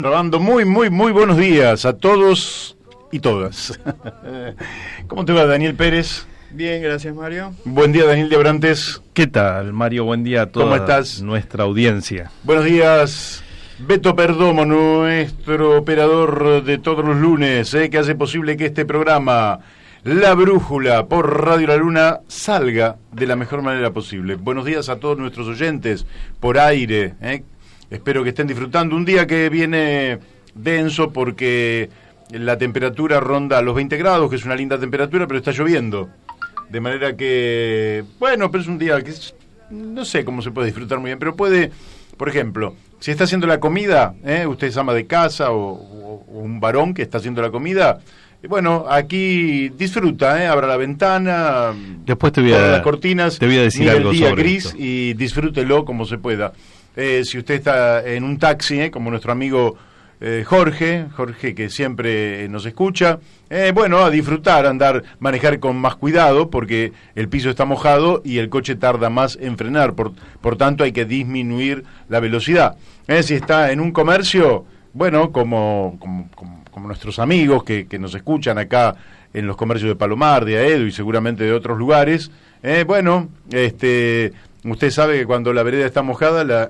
Grabando muy buenos días a todos y todas. ¿Cómo te va, Daniel Pérez? Bien, gracias, Mario. Buen día, Daniel de Abrantes. ¿Qué tal, Mario? Buen día a toda ¿Cómo estás? Nuestra audiencia. Buenos días, Beto Perdomo, nuestro operador de todos los lunes, que hace posible que este programa, La Brújula, por Radio La Luna, salga de la mejor manera posible. Buenos días a todos nuestros oyentes por aire, Espero que estén disfrutando un día que viene denso porque la temperatura ronda los 20 grados, que es una linda temperatura, pero está lloviendo. De manera que, bueno, pero es un día que no sé cómo se puede disfrutar muy bien, pero puede, por ejemplo, si está haciendo la comida, usted es ama de casa o un varón que está haciendo la comida, bueno, aquí disfruta, abra la ventana, después te voy a las cortinas, te voy a decir mire algo el día sobre gris esto. y disfrútelo como se pueda. Si usted está en un taxi, como nuestro amigo Jorge, que siempre nos escucha, bueno, a disfrutar, manejar con más cuidado porque el piso está mojado y el coche tarda más en frenar, por tanto hay que disminuir la velocidad. Si está en un comercio, bueno, como nuestros amigos que nos escuchan acá en los comercios de Palomar, de Aedo y seguramente de otros lugares, usted sabe que cuando la vereda está mojada, la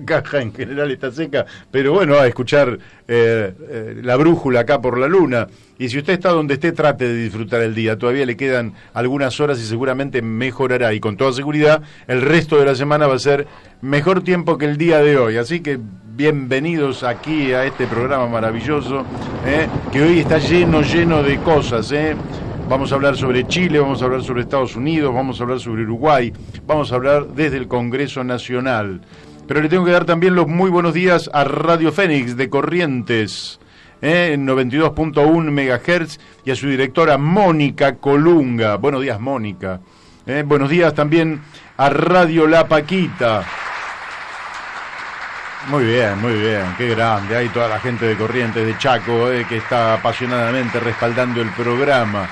caja en general está seca, pero bueno, a escuchar La Brújula acá por la Luna. Y si usted está donde esté, trate de disfrutar el día. Todavía le quedan algunas horas y seguramente mejorará. Y con toda seguridad, el resto de la semana va a ser mejor tiempo que el día de hoy. Así que bienvenidos aquí a este programa maravilloso, que hoy está lleno de cosas, Vamos a hablar sobre Chile, vamos a hablar sobre Estados Unidos, vamos a hablar sobre Uruguay, vamos a hablar desde el Congreso Nacional. Pero le tengo que dar también los muy buenos días a Radio Fénix de Corrientes, en 92.1 MHz, y a su directora Mónica Colunga. Buenos días, Mónica. Buenos días también a Radio La Paquita. Muy bien, qué grande. Hay toda la gente de Corrientes, de Chaco, que está apasionadamente respaldando el programa.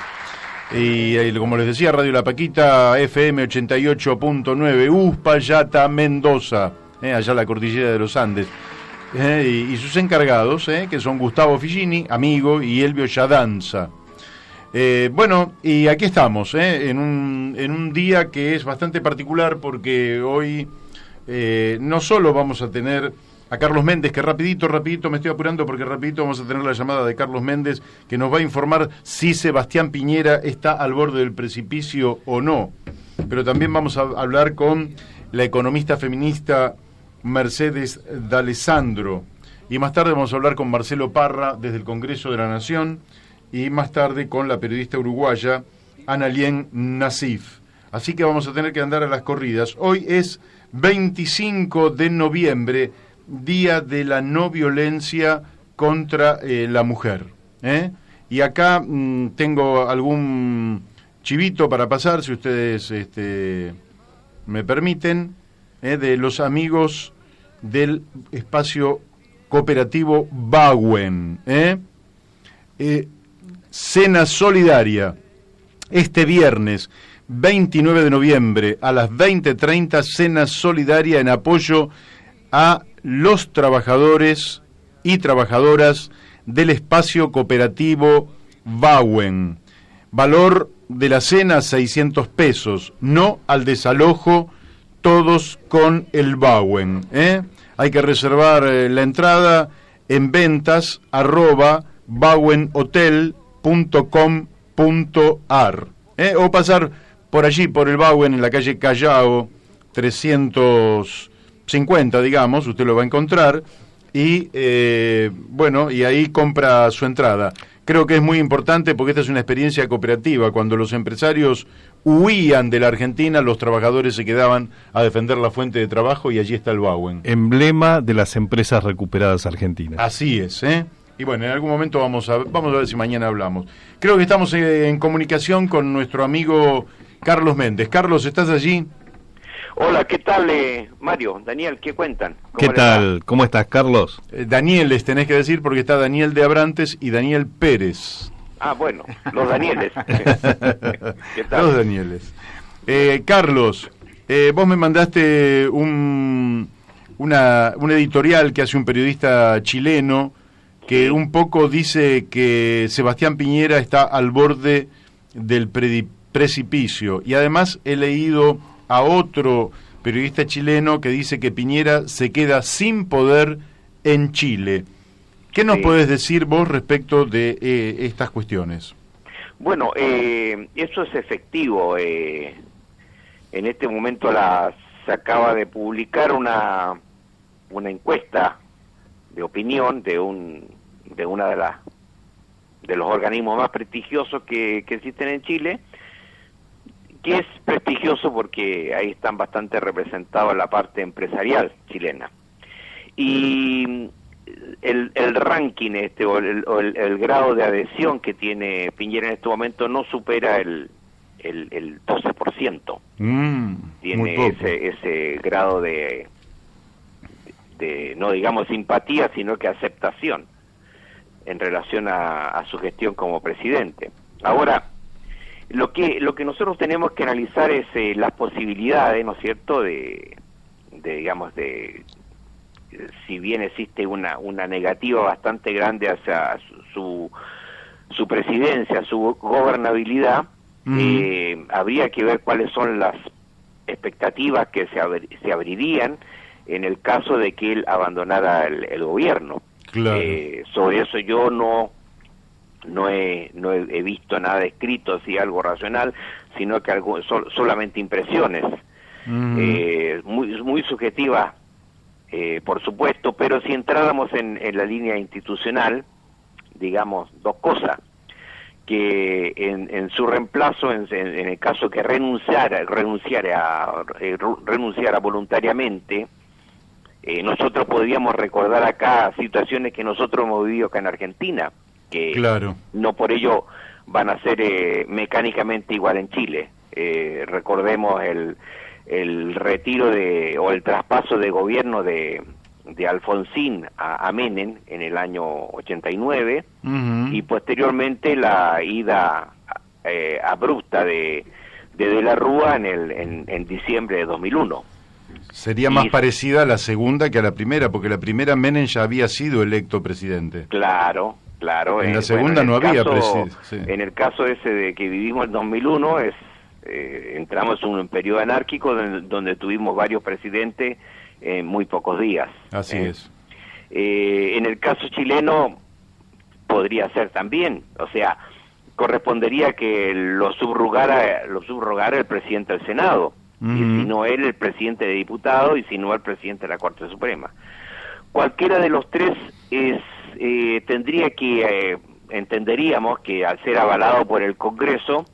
Y como les decía, Radio La Paquita, FM 88.9, Uspallata, Mendoza, allá en la cordillera de los Andes. Y sus encargados, que son Gustavo Figini, amigo, y Elvio Yadanza. Bueno, y aquí estamos, en un día que es bastante particular porque hoy no solo vamos a tener a Carlos Méndez, que rapidito, me estoy apurando porque rapidito vamos a tener la llamada de Carlos Méndez, que nos va a informar si Sebastián Piñera está al borde del precipicio o no. Pero también vamos a hablar con la economista feminista Mercedes D'Alessandro. Y más tarde vamos a hablar con Marcelo Parra desde el Congreso de la Nación. Y más tarde con la periodista uruguaya Analien Nassif. Así que vamos a tener que andar a las corridas. Hoy es 25 de noviembre, Día de la No Violencia contra la Mujer. Y acá tengo algún chivito para pasar, si ustedes me permiten, de los amigos del espacio cooperativo Bauen. Cena solidaria este viernes 29 de noviembre a las 20:30, cena solidaria en apoyo a los trabajadores y trabajadoras del espacio cooperativo Bauen. Valor de la cena 600 pesos, no al desalojo, todos con el Bauen. Hay que reservar la entrada en ventas @bauenhotel.com.ar, o pasar por allí, por el Bauen, en la calle Callao 350, digamos, usted lo va a encontrar, y bueno, y ahí compra su entrada. Creo que es muy importante porque esta es una experiencia cooperativa. Cuando los empresarios huían de la Argentina, los trabajadores se quedaban a defender la fuente de trabajo, y allí está el Bauen. Emblema de las empresas recuperadas argentinas. Así es, Y bueno, en algún momento vamos a ver si mañana hablamos. Creo que estamos en comunicación con nuestro amigo Carlos Méndez. Carlos, ¿estás allí? Hola, ¿qué tal, Mario? Daniel, ¿qué cuentan? ¿Qué tal? ¿Cómo estás, Carlos? Daniel les tenés que decir porque está Daniel de Abrantes y Daniel Pérez. Ah, bueno, los Danieles. ¿Qué tal? Los Danieles. Carlos, vos me mandaste un editorial que hace un periodista chileno que Sí. un poco dice que Sebastián Piñera está al borde del precipicio. Y además he leído a otro periodista chileno que dice que Piñera se queda sin poder en Chile. ¿Qué nos Sí. podés decir vos respecto de estas cuestiones? Bueno, eso es efectivo. En este momento se acaba de publicar una encuesta de opinión de una de los organismos más prestigiosos que existen en Chile, que es prestigioso porque ahí están bastante representados la parte empresarial chilena. Y el ranking o el grado de adhesión que tiene Piñera en este momento no supera el 12%. Muy Tiene poco. ese grado de no digamos simpatía, sino que aceptación en relación a su gestión como presidente. Ahora, lo que nosotros tenemos que analizar es las posibilidades, ¿no es cierto?, digamos, si bien existe una negativa bastante grande hacia su presidencia, su gobernabilidad, habría que ver cuáles son las expectativas que se abrirían en el caso de que él abandonara el gobierno. Claro. Sobre eso yo no he visto nada escrito, así algo racional, sino que solamente impresiones, muy subjetivas, por supuesto, pero si entráramos en la línea institucional, digamos dos cosas: que en su reemplazo, en el caso que renunciara voluntariamente, nosotros podríamos recordar acá situaciones que nosotros hemos vivido acá en Argentina, que Claro. no por ello van a ser mecánicamente igual en Chile. Recordemos el retiro o el traspaso de gobierno de Alfonsín a Menem en el año 89, y posteriormente la ida abrupta de la Rúa en diciembre de 2001. Sería más parecida a la segunda que a la primera, porque la primera Menem ya había sido electo presidente. Claro. En la segunda no había presidente. Sí. En el caso ese de que vivimos en 2001, entramos en un periodo anárquico donde tuvimos varios presidentes en muy pocos días. Así es. En el caso chileno podría ser también, o sea, correspondería que lo subrogara el presidente del Senado, y si no él, el presidente de diputados, y si no el presidente de la Corte Suprema. Cualquiera de los tres entenderíamos que al ser avalado por el Congreso,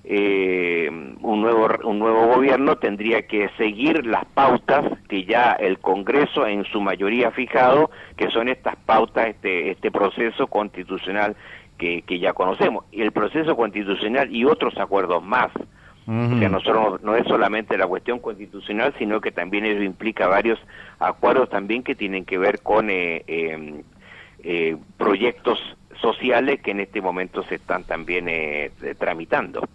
un nuevo gobierno tendría que seguir las pautas que ya el Congreso en su mayoría ha fijado, que son estas pautas, este proceso constitucional que ya conocemos, y el proceso constitucional y otros acuerdos más. O sea, nosotros no es solamente la cuestión constitucional, sino que también eso implica varios acuerdos también que tienen que ver con proyectos sociales que en este momento se están también tramitando.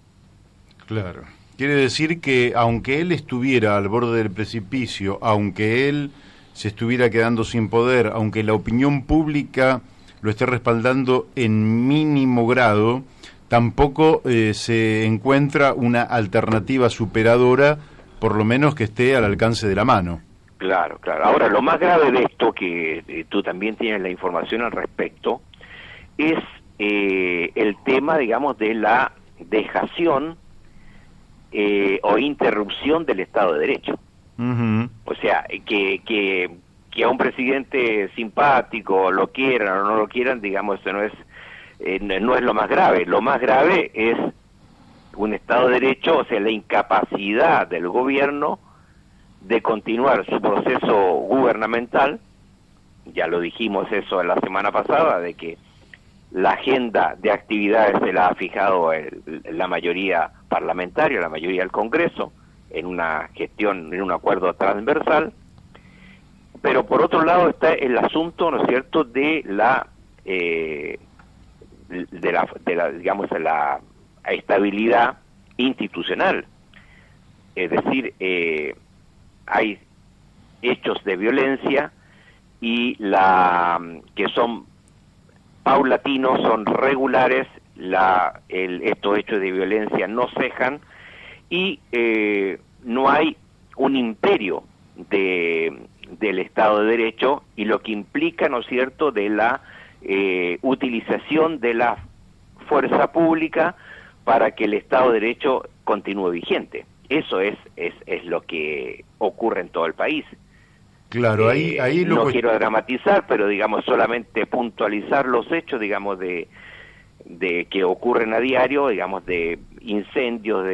Claro. Quiere decir que aunque él estuviera al borde del precipicio, aunque él se estuviera quedando sin poder, aunque la opinión pública lo esté respaldando en mínimo grado, tampoco se encuentra una alternativa superadora, por lo menos que esté al alcance de la mano. Claro. Ahora, lo más grave de esto, que tú también tienes la información al respecto, es el tema, digamos, de la dejación o interrupción del Estado de Derecho. O sea, que a un presidente simpático lo quieran o no lo quieran, digamos, eso no es lo más grave. Lo más grave es un Estado de Derecho, o sea, la incapacidad del gobierno de continuar su proceso gubernamental. Ya lo dijimos eso la semana pasada, de que la agenda de actividades se la ha fijado la mayoría parlamentaria, la mayoría del Congreso, en una gestión, en un acuerdo transversal. Pero por otro lado está el asunto, ¿no es cierto?, de la digamos, la estabilidad institucional. Es decir, hay hechos de violencia y que son paulatinos, son regulares, estos hechos de violencia no cejan y no hay un imperio del Estado de Derecho, y lo que implica, ¿no es cierto?, de la utilización de la fuerza pública para que el Estado de Derecho continúe vigente. Eso es lo que ocurre en todo el país. Claro, ahí no quiero dramatizar, pero digamos solamente puntualizar los hechos, digamos, de que ocurren a diario, digamos, de incendios,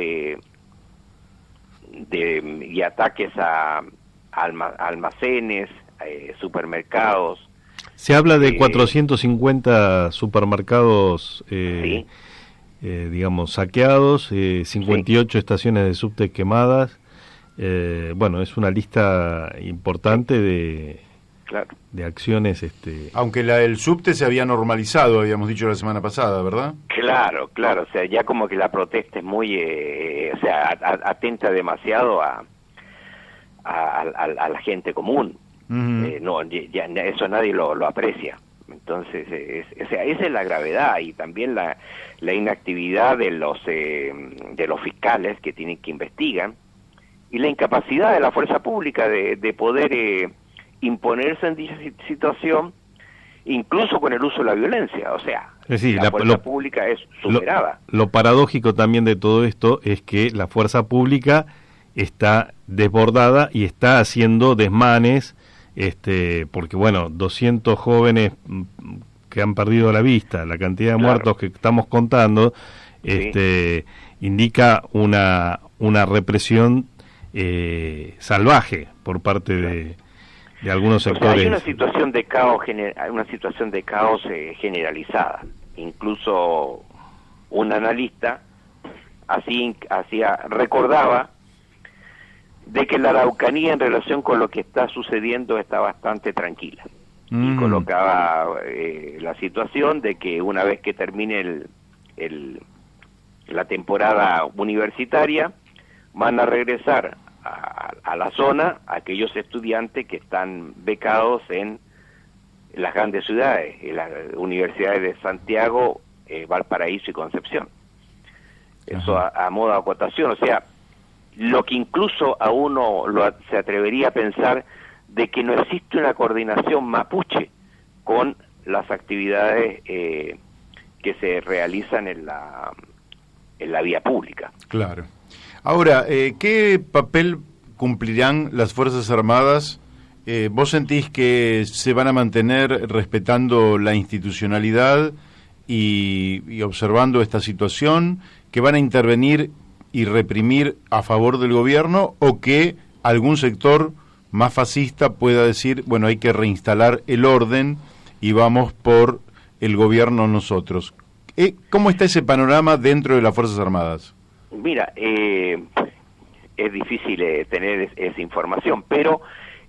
y ataques a almacenes, supermercados. Se habla de 450 supermercados, ¿sí? Digamos, saqueados, 58 sí. Estaciones de subte quemadas. Bueno, es una lista importante de acciones. Aunque el subte se había normalizado, habíamos dicho la semana pasada, ¿verdad? Claro, o sea, ya como que la protesta es muy, o sea, atenta demasiado a la gente común. Uh-huh. No, ya eso nadie lo aprecia. Entonces, o sea, esa es la gravedad, y también la inactividad de los fiscales que tienen que investigar, y la incapacidad de la fuerza pública de poder imponerse en dicha situación, incluso con el uso de la violencia. O sea, la fuerza pública es superada. Lo paradójico también de todo esto es que la fuerza pública está desbordada y está haciendo desmanes, porque bueno, 200 jóvenes que han perdido la vista, la cantidad de muertos que estamos contando, sí. Indica una represión salvaje por parte de algunos sectores. O sea, hay una situación de caos, generalizada. Incluso un analista recordaba de que la Araucanía, en relación con lo que está sucediendo, está bastante tranquila. Y colocaba la situación de que una vez que termine la temporada universitaria, van a regresar a la zona aquellos estudiantes que están becados en las grandes ciudades, en las universidades de Santiago, Valparaíso y Concepción. Eso a modo de acotación. O sea, lo que incluso a uno se atrevería a pensar de que no existe una coordinación mapuche con las actividades que se realizan en la vía pública. Claro. Ahora, ¿qué papel cumplirán las Fuerzas Armadas? ¿Vos sentís que se van a mantener respetando la institucionalidad y observando esta situación, que van a intervenir y reprimir a favor del gobierno, o que algún sector más fascista pueda decir, bueno, hay que reinstalar el orden y vamos por el gobierno nosotros? ¿Cómo está ese panorama dentro de las Fuerzas Armadas? Mira, es difícil tener esa información, pero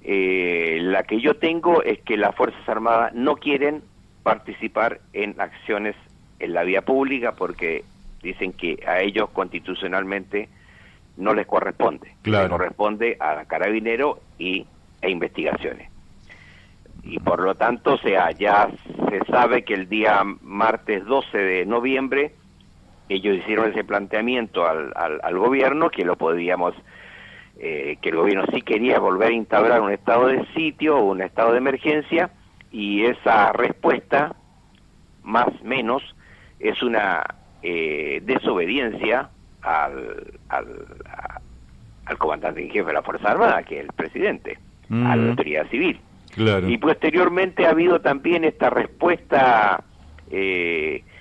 la que yo tengo es que las Fuerzas Armadas no quieren participar en acciones en la vía pública porque dicen que a ellos constitucionalmente no les corresponde. Claro. Les corresponde a Carabineros e investigaciones. Y por lo tanto, o sea, ya se sabe que el día martes 12 de noviembre ellos hicieron ese planteamiento al gobierno, que lo podíamos, que el gobierno sí quería volver a instaurar un estado de sitio o un estado de emergencia, y esa respuesta, más o menos, es una desobediencia al comandante en jefe de la Fuerza Armada, que es el presidente, a la autoridad civil. Claro. Y posteriormente ha habido también esta respuesta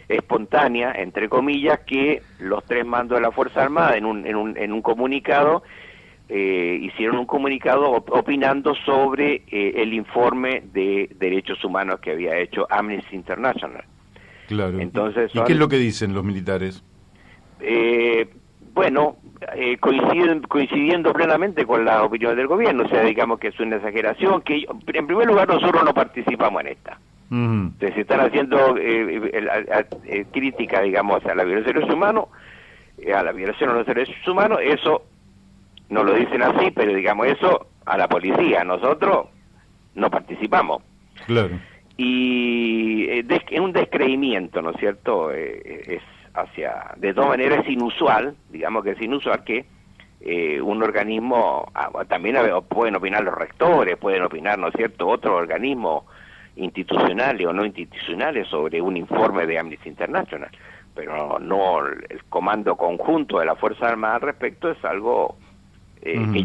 espontánea, entre comillas, que los tres mandos de la Fuerza Armada en un comunicado hicieron un comunicado opinando sobre el informe de derechos humanos que había hecho Amnesty International. Claro. Entonces, ¿Y qué es lo que dicen los militares? Bueno, coincidiendo plenamente con las opiniones del gobierno. O sea, digamos que es una exageración, que en primer lugar nosotros no participamos en esta. Entonces, se están haciendo críticas, digamos, a la violación de derechos humanos, a la violación de los derechos humanos. Eso no lo dicen así, pero digamos eso a la policía. Nosotros no participamos. Claro. y es un descreimiento, ¿no es cierto? Es de todas maneras es inusual, digamos que es inusual que un organismo, también pueden opinar los rectores, pueden opinar, ¿no es cierto?, otros organismos institucionales o no institucionales sobre un informe de Amnesty International, pero no el comando conjunto de la Fuerza Armada al respecto es algo que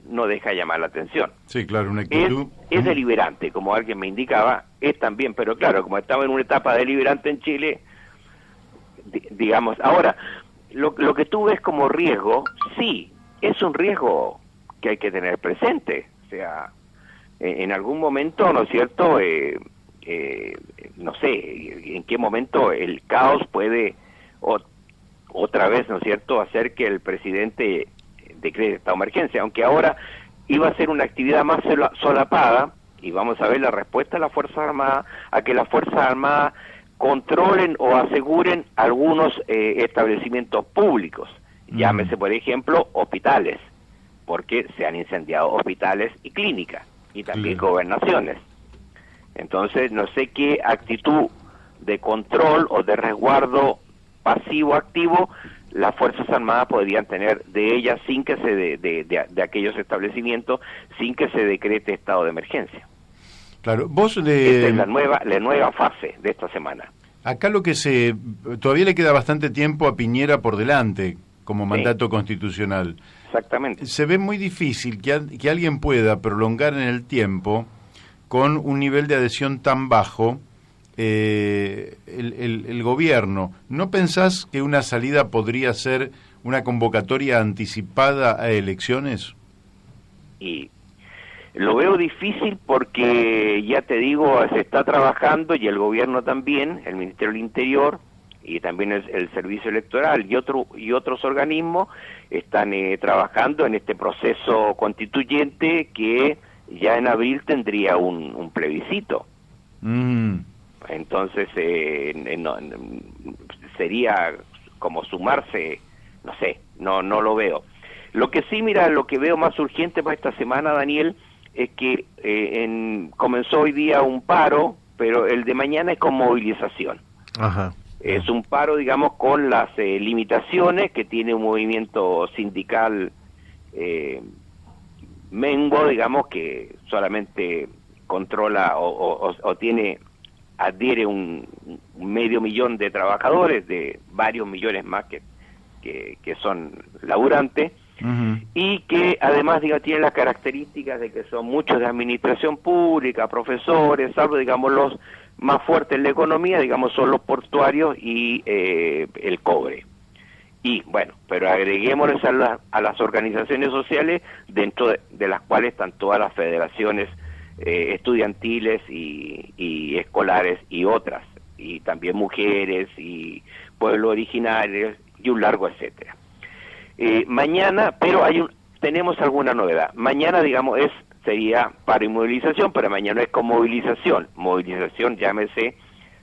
no deja llamar la atención. Sí, claro, una actitud. Es deliberante, como alguien me indicaba, es también, pero claro, como estamos en una etapa deliberante en Chile, digamos, ahora, lo que tú ves como riesgo, sí, es un riesgo que hay que tener presente, o sea, en algún momento, ¿no es cierto?, no sé, en qué momento el caos puede otra vez, ¿no es cierto?, hacer que el presidente decrete estado de emergencia, aunque ahora iba a ser una actividad más solapada, y vamos a ver la respuesta de las Fuerzas Armadas a que las Fuerzas Armadas controlen o aseguren algunos establecimientos públicos, llámese por ejemplo hospitales, porque se han incendiado hospitales y clínicas, y también gobernaciones. Entonces no sé qué actitud de control o de resguardo pasivo-activo las Fuerzas Armadas podrían tener de ellas sin que de aquellos establecimientos, sin que se decrete estado de emergencia. Claro, Esta es la nueva fase de esta semana. Acá todavía le queda bastante tiempo a Piñera por delante como mandato constitucional. Exactamente. Se ve muy difícil que alguien pueda prolongar en el tiempo con un nivel de adhesión tan bajo el gobierno. ¿No pensás que una salida podría ser una convocatoria anticipada a elecciones? Y lo veo difícil porque, ya te digo, se está trabajando, y el gobierno también, el Ministerio del Interior, y también el Servicio Electoral y otros organismos están trabajando en este proceso constituyente que ya en abril tendría un plebiscito. Entonces sería como sumarse, no sé, no lo veo. Lo que sí, mira, lo que veo más urgente para esta semana, Daniel, es que comenzó hoy día un paro, pero el de mañana es con movilización. Ajá. Es un paro, digamos, con las limitaciones que tiene un movimiento sindical menguo, digamos, que solamente controla o adhiere un 500.000 de trabajadores, de varios millones más que son laburantes, y que además, digamos, tiene las características de que son muchos de administración pública, profesores, salvo, digamos, los más fuertes en la economía, digamos, son los portuarios y el cobre. Y bueno, pero agreguémosles a las organizaciones sociales, dentro de las cuales están todas las federaciones estudiantiles y escolares y otras, y también mujeres y pueblos originarios y un largo etcétera. Mañana, pero tenemos alguna novedad. Mañana, digamos, sería paro y movilización, pero mañana es con movilización. Movilización, llámese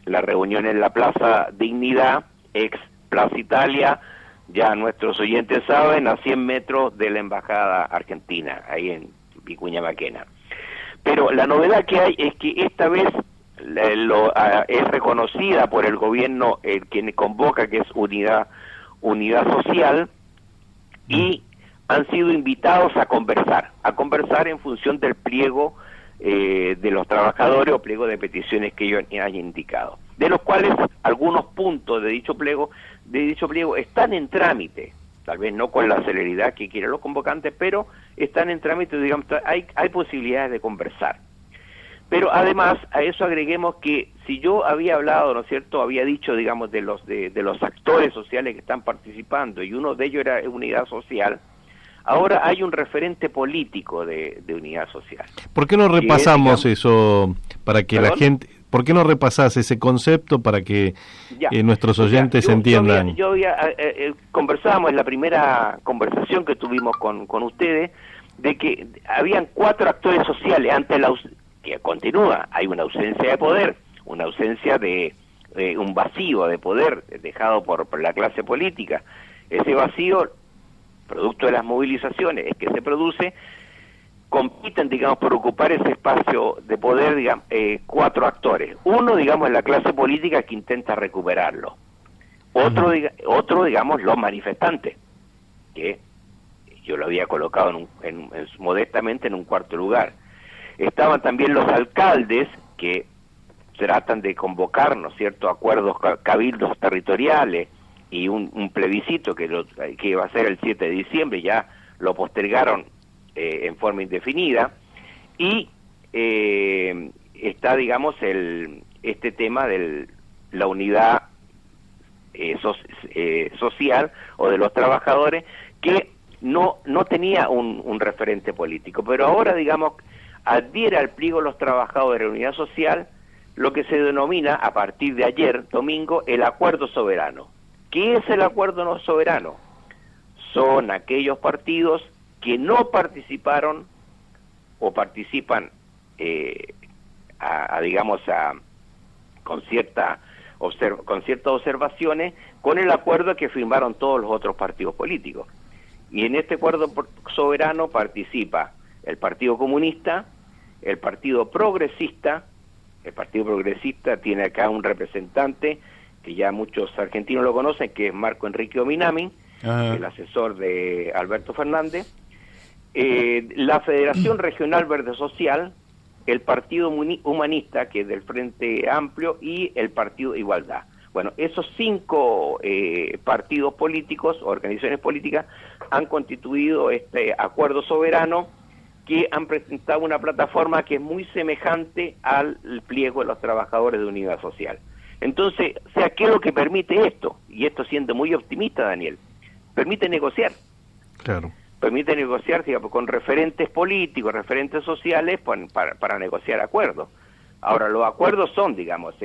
la reunión en la Plaza Dignidad, ex Plaza Italia, ya nuestros oyentes saben, a 100 metros de la Embajada Argentina, ahí en Vicuña Maquena. Pero la novedad que hay es que esta vez es reconocida por el gobierno, quien convoca, que es Unidad Social, y han sido invitados a conversar en función del pliego de los trabajadores o pliego de peticiones que ellos hayan indicado, de los cuales algunos puntos de dicho pliego están en trámite, tal vez no con la celeridad que quieren los convocantes, pero están en trámite, digamos, hay posibilidades de conversar. Pero además a eso agreguemos que si yo había hablado, ¿no es cierto?, había dicho, digamos, de los actores sociales que están participando, y uno de ellos era Unidad Social, ahora hay un referente político de Unidad Social. ¿Por qué no repasamos eso para que la gente... ¿Por qué no repasás ese concepto para que nuestros oyentes entiendan? Conversábamos en la primera conversación que tuvimos con ustedes, de que habían 4 actores sociales ante que continúa, hay una ausencia de poder, una ausencia de un vacío de poder dejado por la clase política. Ese vacío, producto de las movilizaciones, es que se produce compiten, digamos, por ocupar ese espacio de poder, digamos, 4 actores. Uno, digamos, es la clase política que intenta recuperarlo. Otro, digamos, los manifestantes, que yo lo había colocado modestamente en un cuarto lugar. Estaban también los alcaldes, que tratan de convocar, ¿no es cierto?, acuerdos, cabildos territoriales y un plebiscito que iba a ser el 7 de diciembre, ya lo postergaron en forma indefinida. Y está, digamos, este tema de la unidad social o de los trabajadores, que no tenía un referente político, pero ahora, digamos, adhiere al pliego de los trabajadores de la unidad social lo que se denomina, a partir de ayer, domingo, el acuerdo soberano. ¿Qué es el acuerdo no soberano? Son aquellos partidos que no participaron o participan, con ciertas observaciones, con el acuerdo que firmaron todos los otros partidos políticos. Y en este acuerdo soberano participa el Partido Comunista, el Partido Progresista. El Partido Progresista tiene acá un representante que ya muchos argentinos lo conocen, que es Marco Enrique Ominami, el asesor de Alberto Fernández, la Federación Regional Verde Social, el Partido Humanista, que es del Frente Amplio, y el Partido Igualdad. Bueno, esos 5 partidos políticos, organizaciones políticas, han constituido este acuerdo soberano, que han presentado una plataforma que es muy semejante al pliego de los trabajadores de unidad social. Entonces, ¿qué es lo que permite esto? Y esto siendo muy optimista, Daniel, permite negociar. Claro. Permite negociar, digamos, con referentes políticos, referentes sociales, para negociar acuerdos. Ahora, los acuerdos son, digamos,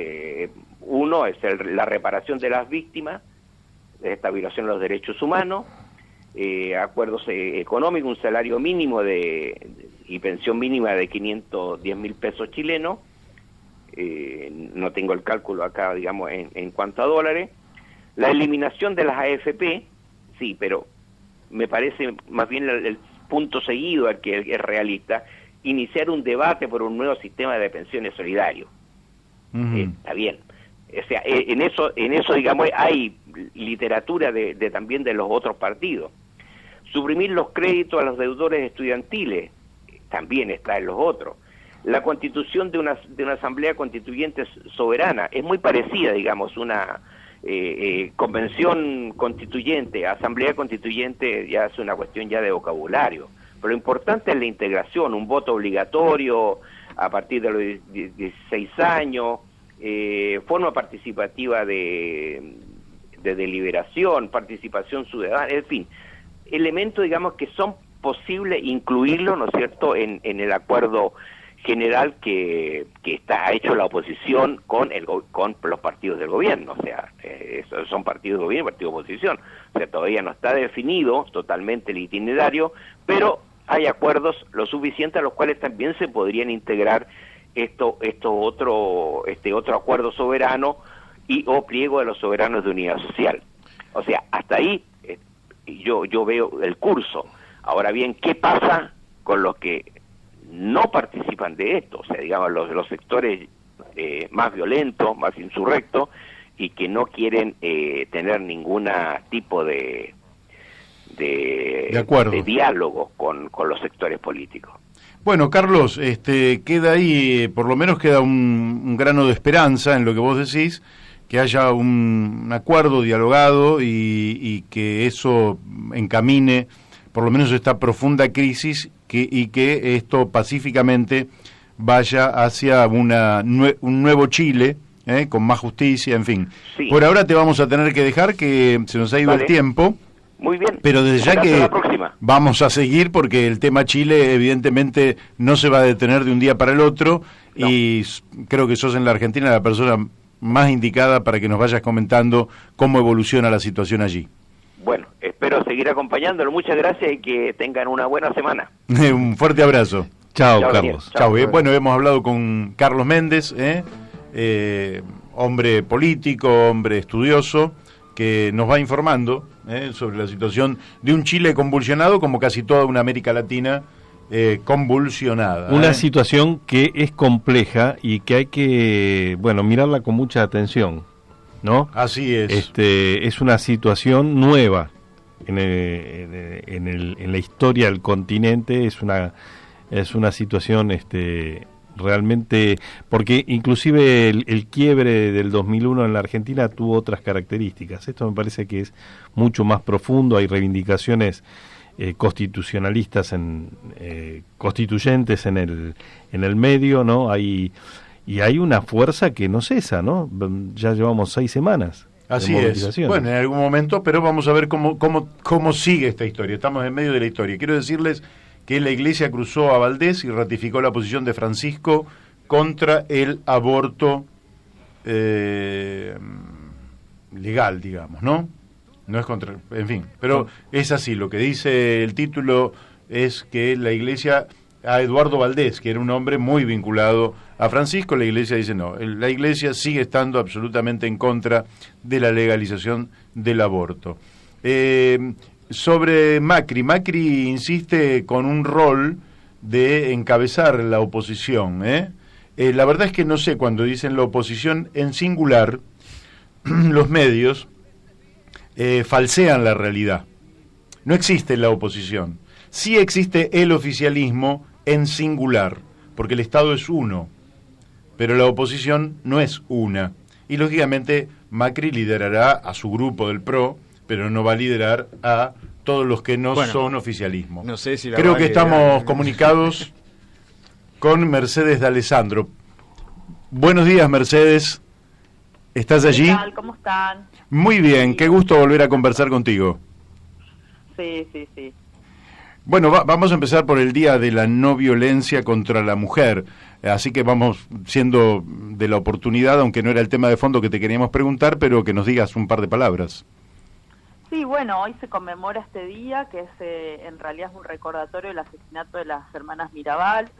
uno es la reparación de las víctimas de esta violación de los derechos humanos, acuerdos económicos, un salario mínimo y pensión mínima de 510.000 pesos chilenos, no tengo el cálculo acá, digamos, en cuanto a dólares, la eliminación de las AFP, sí, pero me parece más bien el punto seguido al que es realista, iniciar un debate por un nuevo sistema de pensiones solidario. Está bien. O sea, en eso, digamos, hay literatura también de los otros partidos. Suprimir los créditos a los deudores estudiantiles también está en los otros. La constitución de una asamblea constituyente soberana es muy parecida, digamos, una convención constituyente, asamblea constituyente ya es una cuestión ya de vocabulario. Pero lo importante es la integración, un voto obligatorio a partir de los 16 años, forma participativa de deliberación, participación ciudadana, en fin, elementos, digamos, que son posibles incluirlo, ¿no es cierto?, en el acuerdo general que ha hecho la oposición con los partidos del gobierno. O sea, son partidos de gobierno y partidos de oposición. O sea, todavía no está definido totalmente el itinerario, pero hay acuerdos lo suficiente a los cuales también se podrían integrar este otro acuerdo soberano o pliego de los soberanos de unidad social. O sea, hasta ahí yo veo el curso. Ahora bien, ¿qué pasa con los que no participan de esto? O sea, digamos, los sectores más violentos, más insurrectos, y que no quieren tener ningún tipo de diálogo con los sectores políticos. Bueno, Carlos, queda ahí, por lo menos queda un grano de esperanza en lo que vos decís, que haya un acuerdo dialogado y que eso encamine por lo menos esta profunda crisis y que esto pacíficamente vaya hacia un nuevo Chile, con más justicia, en fin. Sí. Por ahora te vamos a tener que dejar, que se nos ha ido el tiempo. Muy bien. Pero desde ya que vamos a seguir, porque el tema Chile evidentemente no se va a detener de un día para el otro, no. Y creo que sos en la Argentina la persona más indicada para que nos vayas comentando cómo evoluciona la situación allí. Bueno, espero seguir acompañándolo. Muchas gracias y que tengan una buena semana. Un fuerte abrazo. Chao, Carlos. Chao. Bueno, hemos hablado con Carlos Méndez, hombre político, hombre estudioso, que nos va informando sobre la situación de un Chile convulsionado, como casi toda una América Latina, convulsionada. Una situación que es compleja y que hay que, bueno, mirarla con mucha atención, ¿no? Así es. Es una situación nueva en la historia del continente, es una situación realmente, porque inclusive el quiebre del 2001 en la Argentina tuvo otras características. Esto me parece que es mucho más profundo, hay reivindicaciones constitucionalistas constituyentes en el medio, ¿no? Y hay una fuerza que no cesa, ¿no? Ya llevamos 6 semanas. Así es. Bueno, en algún momento, pero vamos a ver cómo sigue esta historia. Estamos en medio de la historia. Quiero decirles que la Iglesia cruzó a Valdés y ratificó la posición de Francisco contra el aborto legal, digamos, ¿no? No es contra, en fin, pero es así, lo que dice el título es que la Iglesia, a Eduardo Valdés, que era un hombre muy vinculado a Francisco, la Iglesia dice no, la Iglesia sigue estando absolutamente en contra de la legalización del aborto. Sobre Macri insiste con un rol de encabezar la oposición, la verdad es que no sé, cuando dicen la oposición en singular, los medios falsean la realidad. No existe la oposición. Sí existe el oficialismo en singular, porque el Estado es uno, pero la oposición no es una. Y lógicamente Macri liderará a su grupo del PRO, pero no va a liderar a todos los que no son oficialismo. No sé si creo que estamos comunicados con Mercedes de Alessandro. Buenos días, Mercedes. ¿Estás allí? ¿Qué tal? ¿Cómo están? Muy bien, qué gusto volver a conversar contigo. Sí. Bueno, vamos a empezar por el Día de la No Violencia contra la Mujer, así que vamos siendo de la oportunidad, aunque no era el tema de fondo que te queríamos preguntar, pero que nos digas un par de palabras. Sí, bueno, hoy se conmemora este día, que es en realidad es un recordatorio del asesinato de las hermanas Mirabal,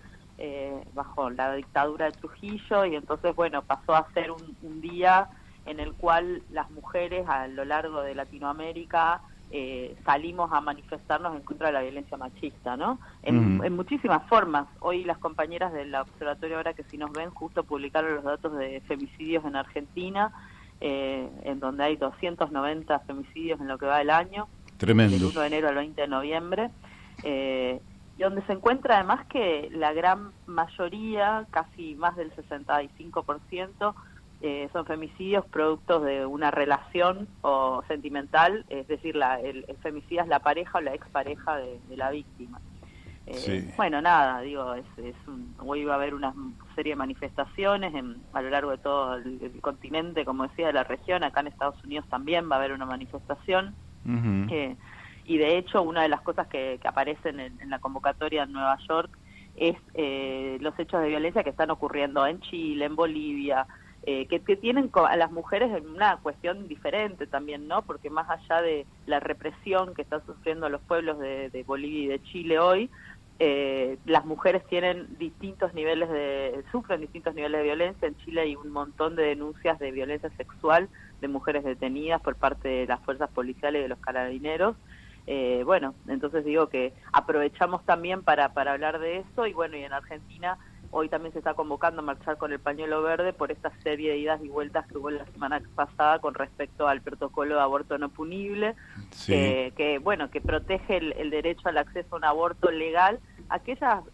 bajo la dictadura de Trujillo, y entonces, bueno, pasó a ser un día en el cual las mujeres a lo largo de Latinoamérica salimos a manifestarnos en contra de la violencia machista, ¿no? En muchísimas formas. Hoy las compañeras del observatorio, ahora que si nos ven, justo publicaron los datos de femicidios en Argentina, en donde hay 290 femicidios en lo que va del año. Tremendo. Del 1 de enero al 20 de noviembre. Y donde se encuentra además que la gran mayoría, casi más del 65%, son femicidios productos de una relación o sentimental, es decir, el femicida es la pareja o la expareja de la víctima. Sí. Bueno, nada, digo, hoy va a haber una serie de manifestaciones a lo largo de todo el continente, como decía, de la región. Acá en Estados Unidos también va a haber una manifestación. Y de hecho, una de las cosas que aparecen en la convocatoria en Nueva York es los hechos de violencia que están ocurriendo en Chile, en Bolivia, que tienen a las mujeres en una cuestión diferente también, ¿no? Porque más allá de la represión que están sufriendo los pueblos de Bolivia y de Chile hoy, las mujeres sufren distintos niveles de violencia. En Chile hay un montón de denuncias de violencia sexual de mujeres detenidas por parte de las fuerzas policiales y de los carabineros. Bueno, entonces digo que aprovechamos también para hablar de eso, y bueno, y en Argentina hoy también se está convocando a marchar con el pañuelo verde por esta serie de idas y vueltas que hubo la semana pasada con respecto al protocolo de aborto no punible, sí. que protege el derecho al acceso a un aborto legal,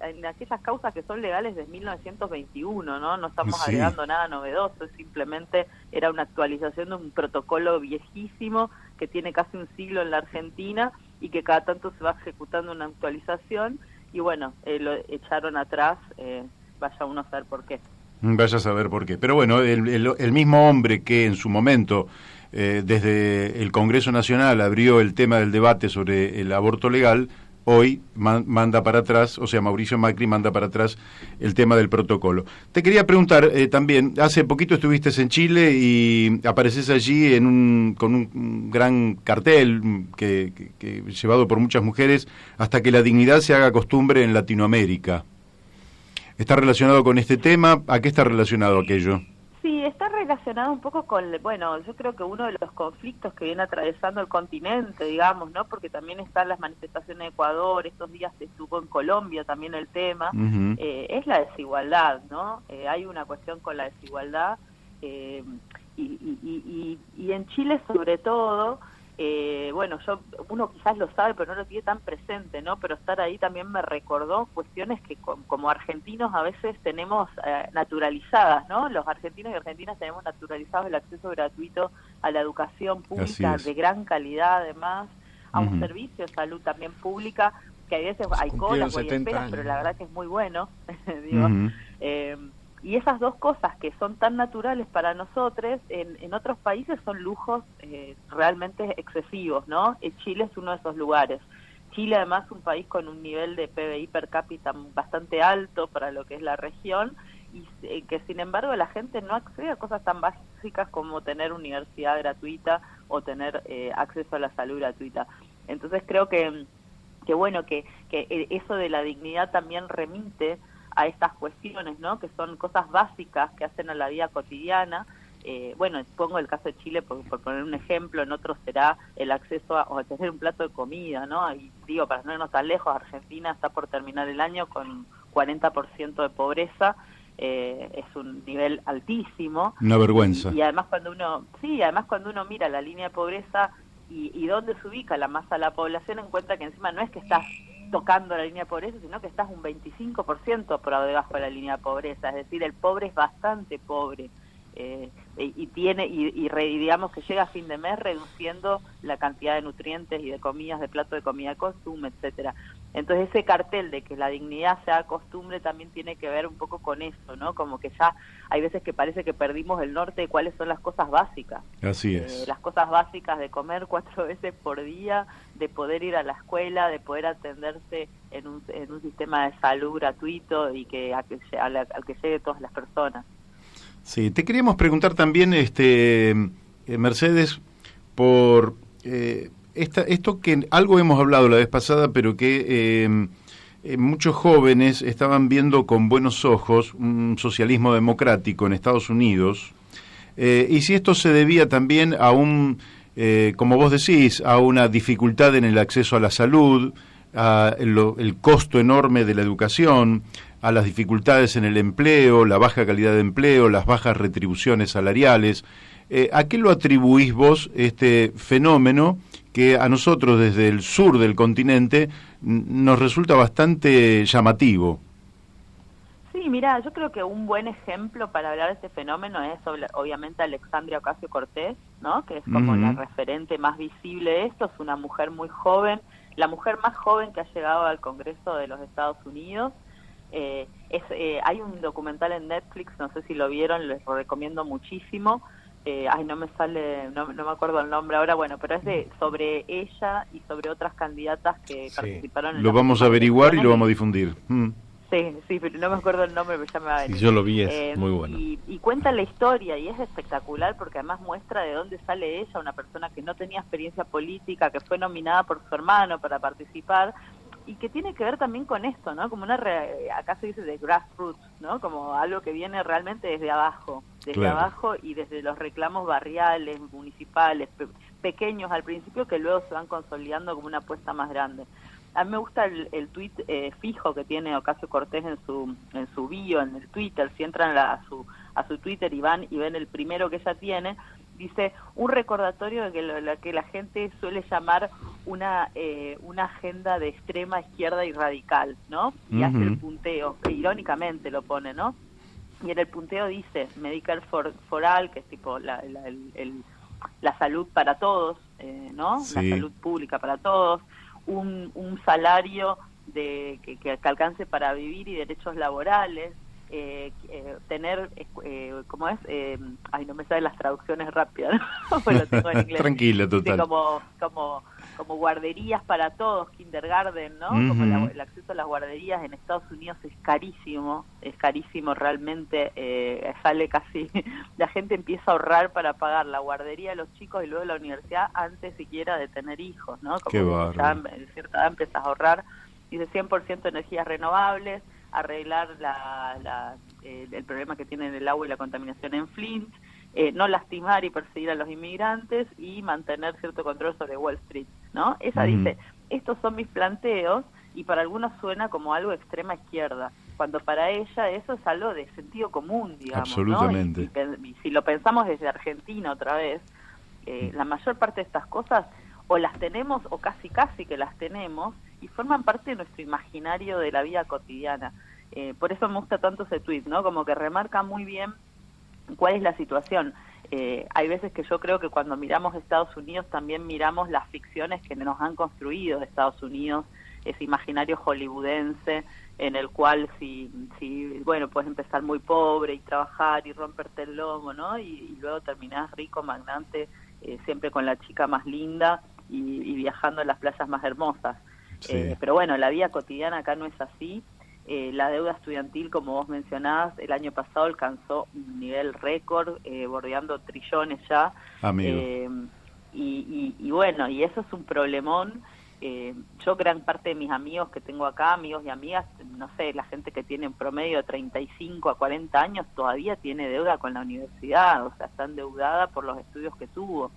en aquellas causas que son legales desde 1921, ¿no? No estamos agregando nada novedoso, simplemente era una actualización de un protocolo viejísimo que tiene casi un siglo en la Argentina y que cada tanto se va ejecutando una actualización, y bueno, lo echaron atrás, vaya uno a saber por qué. Vaya a saber por qué. Pero bueno, el mismo hombre que en su momento, desde el Congreso Nacional, abrió el tema del debate sobre el aborto legal, hoy manda para atrás, o sea, Mauricio Macri manda para atrás el tema del protocolo. Te quería preguntar también, hace poquito estuviste en Chile y apareces allí con un gran cartel que llevado por muchas mujeres, hasta que la dignidad se haga costumbre en Latinoamérica. ¿Está relacionado con este tema? ¿A qué está relacionado aquello? Sí, Y está relacionado un poco con, bueno, yo creo que uno de los conflictos que viene atravesando el continente, digamos, ¿no? Porque también están las manifestaciones de Ecuador, estos días estuvo en Colombia también el tema, es la desigualdad, ¿no? Hay una cuestión con la desigualdad, y en Chile sobre todo, bueno, uno quizás lo sabe, pero no lo tiene tan presente, ¿no? Pero estar ahí también me recordó cuestiones que como argentinos a veces tenemos naturalizadas, ¿no? Los argentinos y argentinas tenemos naturalizados el acceso gratuito a la educación pública de gran calidad, además, a un servicio de salud también pública, que a veces hay colas o hay esperas, pero la verdad que es muy bueno, digo, y esas dos cosas que son tan naturales para nosotros, en otros países son lujos realmente excesivos, ¿no? Chile es uno de esos lugares. Chile además es un país con un nivel de PBI per cápita bastante alto para lo que es la región, y que sin embargo la gente no accede a cosas tan básicas como tener universidad gratuita o tener acceso a la salud gratuita. Entonces creo que bueno, que eso de la dignidad también remite a estas cuestiones, ¿no? Que son cosas básicas que hacen a la vida cotidiana. Bueno, pongo el caso de Chile por poner un ejemplo, en otros será el acceso a tener un plato de comida, ¿no? Y digo, para no irnos tan lejos, Argentina está por terminar el año con 40% de pobreza, es un nivel altísimo. Una vergüenza. Y además cuando uno mira la línea de pobreza y dónde se ubica la masa de la población, encuentra que encima no es que estás tocando la línea de pobreza, sino que estás un 25% por debajo de la línea de pobreza, es decir, el pobre es bastante pobre, y digamos que llega a fin de mes reduciendo la cantidad de nutrientes y de comidas, de plato de comida de consumo, etcétera. Entonces ese cartel de que la dignidad sea costumbre también tiene que ver un poco con eso, ¿no? Como que ya hay veces que parece que perdimos el norte de cuáles son las cosas básicas. Así es. Las cosas básicas de comer 4 veces por día, de poder ir a la escuela, de poder atenderse en un sistema de salud gratuito y al que llegue todas las personas. Sí, te queríamos preguntar también, Mercedes, por esto que algo hemos hablado la vez pasada, pero que muchos jóvenes estaban viendo con buenos ojos un socialismo democrático en Estados Unidos, y si esto se debía también a como vos decís, a una dificultad en el acceso a la salud, a el costo enorme de la educación, a las dificultades en el empleo, la baja calidad de empleo, las bajas retribuciones salariales. ¿A qué lo atribuís vos este fenómeno que a nosotros desde el sur del continente nos resulta bastante llamativo? Sí, mira, yo creo que un buen ejemplo para hablar de este fenómeno es obviamente Alexandria Ocasio-Cortez, ¿no? Que es como la referente más visible de esto. Es una mujer muy joven, la mujer más joven que ha llegado al Congreso de los Estados Unidos. Hay un documental en Netflix, no sé si lo vieron, les lo recomiendo muchísimo. No me sale, no me acuerdo el nombre ahora, bueno, pero es sobre ella y sobre otras candidatas que participaron en lo vamos a averiguar y lo vamos a difundir. Sí, pero no me acuerdo el nombre, pero ya me va a venir. Sí, yo lo vi, es muy bueno. Y cuenta la historia y es espectacular porque además muestra de dónde sale ella, una persona que no tenía experiencia política, que fue nominada por su hermano para participar, y que tiene que ver también con esto, ¿no? Como acá se dice de grassroots, ¿no? Como algo que viene realmente desde abajo, abajo y desde los reclamos barriales, municipales, pequeños al principio, que luego se van consolidando como una apuesta más grande. A mí me gusta el tuit fijo que tiene Ocasio-Cortez en su bio, en el Twitter. Si entran a su Twitter y ven el primero que ella tiene, dice un recordatorio de que la gente suele llamar una agenda de extrema izquierda y radical, ¿no? Y hace el punteo, que irónicamente lo pone, ¿no? Y en el punteo dice Medicare for All, que es tipo la salud para todos, ¿no? Sí. La salud pública para todos, un salario que alcance para vivir y derechos laborales, tener, ¿cómo es? No me salen las traducciones rápidas, ¿no? Pues lo tengo en inglés. Tranquila, total. Como guarderías para todos, kindergarten, ¿no? Como el acceso a las guarderías en Estados Unidos es carísimo realmente, sale casi, la gente empieza a ahorrar para pagar la guardería de los chicos y luego la universidad antes siquiera de tener hijos, ¿no? Como qué bárbaro. ya en cierta edad empiezas a ahorrar, dice 100% energías renovables, arreglar el problema que tienen el agua y la contaminación en Flint, no lastimar y perseguir a los inmigrantes y mantener cierto control sobre Wall Street, ¿no? Ella dice, estos son mis planteos, y para algunos suena como algo de extrema izquierda, cuando para ella eso es algo de sentido común, digamos. Absolutamente. ¿No? Y si lo pensamos desde Argentina otra vez, la mayor parte de estas cosas o las tenemos o casi que las tenemos y forman parte de nuestro imaginario de la vida cotidiana. Por eso me gusta tanto ese tuit, ¿no? Como que remarca muy bien cuál es la situación. Hay veces que yo creo que cuando miramos Estados Unidos también miramos las ficciones que nos han construido de Estados Unidos, ese imaginario hollywoodense en el cual si bueno, puedes empezar muy pobre y trabajar y romperte el lomo, ¿no? Y luego terminás rico, magnate, siempre con la chica más linda y viajando a las playas más hermosas. Sí. Pero bueno, la vida cotidiana acá no es así. La deuda estudiantil, como vos mencionabas, el año pasado alcanzó un nivel récord, bordeando trillones ya. Y bueno, y eso es un problemón. Yo gran parte de mis amigos que tengo acá, amigos y amigas, no sé, la gente que tiene en promedio de 35 a 40 años todavía tiene deuda con la universidad, o sea, está endeudada por los estudios que tuvo.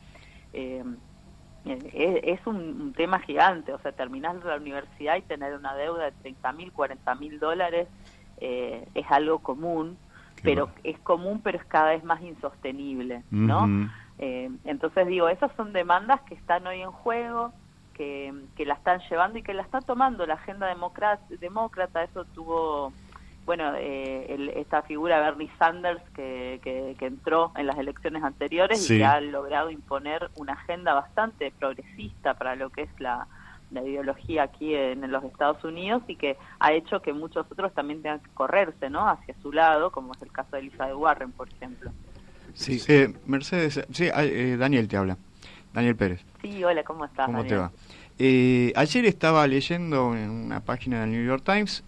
Es un tema gigante, o sea, terminar la universidad y tener una deuda de $30,000, $40,000 es algo común, pero es común, pero es cada vez más insostenible, ¿no? Entonces digo, esas son demandas que están hoy en juego, que la están llevando y que la está tomando la agenda demócrata. Eso tuvo, bueno, esta figura Bernie Sanders que entró en las elecciones anteriores y que ha logrado imponer una agenda bastante progresista para lo que es la ideología aquí en los Estados Unidos, y que ha hecho que muchos otros también tengan que correrse, ¿no?, hacia su lado, como es el caso de Elizabeth Warren, por ejemplo. Sí, Mercedes, Daniel te habla. Daniel Pérez. Sí, hola, ¿cómo estás, ¿Cómo Daniel? te va? Ayer estaba leyendo en una página del New York Times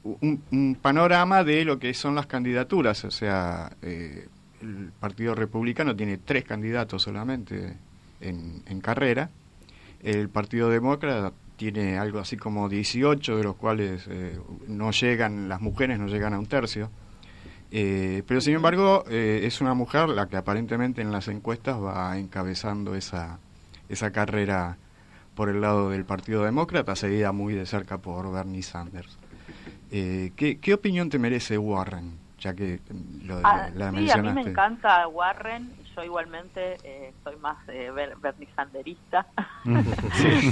un panorama de lo que son las candidaturas. O sea, el Partido Republicano tiene 3 candidatos solamente en carrera. El Partido Demócrata tiene algo así como 18, de los cuales no llegan, las mujeres no llegan a un tercio. Pero sin embargo es una mujer la que aparentemente en las encuestas va encabezando esa carrera por el lado del Partido Demócrata, seguida muy de cerca por Bernie Sanders. ¿Qué opinión te merece Warren, ya que la mencionaste? A mí me encanta Warren. Yo igualmente soy más Bernie Sanderista,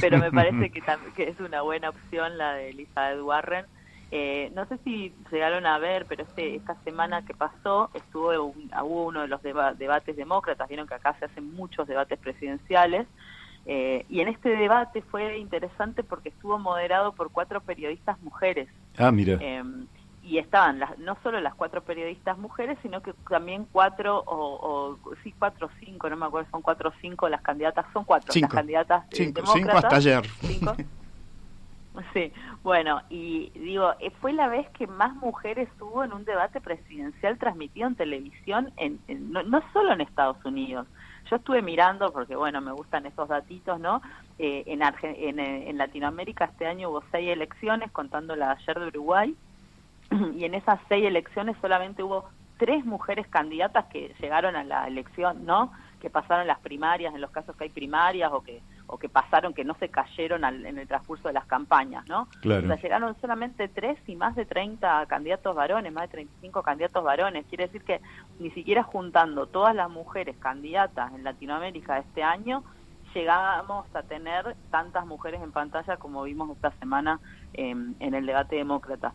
pero me parece que es una buena opción la de Elizabeth Warren. No sé si llegaron a ver, pero esta semana que pasó hubo uno de los debates demócratas. Vieron que acá se hacen muchos debates presidenciales, y en este debate fue interesante porque estuvo moderado por 4 periodistas mujeres. Ah, mira. Y estaban no solo las 4 periodistas mujeres, sino que también 4 o 5, no me acuerdo, son 4 o 5 las candidatas, son 4 las candidatas demócratas. 5 hasta ayer. 5. Sí, bueno, y digo, fue la vez que más mujeres hubo en un debate presidencial transmitido en televisión, no solo en Estados Unidos. Yo estuve mirando, porque bueno, me gustan esos datitos, ¿no? En Latinoamérica este año hubo 6 elecciones, contando la de ayer de Uruguay, y en esas 6 elecciones solamente hubo 3 mujeres candidatas que llegaron a la elección, ¿no?, que pasaron las primarias, en los casos que hay primarias, o que pasaron, que no se cayeron en el transcurso de las campañas, ¿no? Claro. O sea, llegaron solamente 3 y más de 30 candidatos varones, más de 35 candidatos varones. Quiere decir que ni siquiera juntando todas las mujeres candidatas en Latinoamérica este año, llegamos a tener tantas mujeres en pantalla como vimos esta semana en el debate demócrata.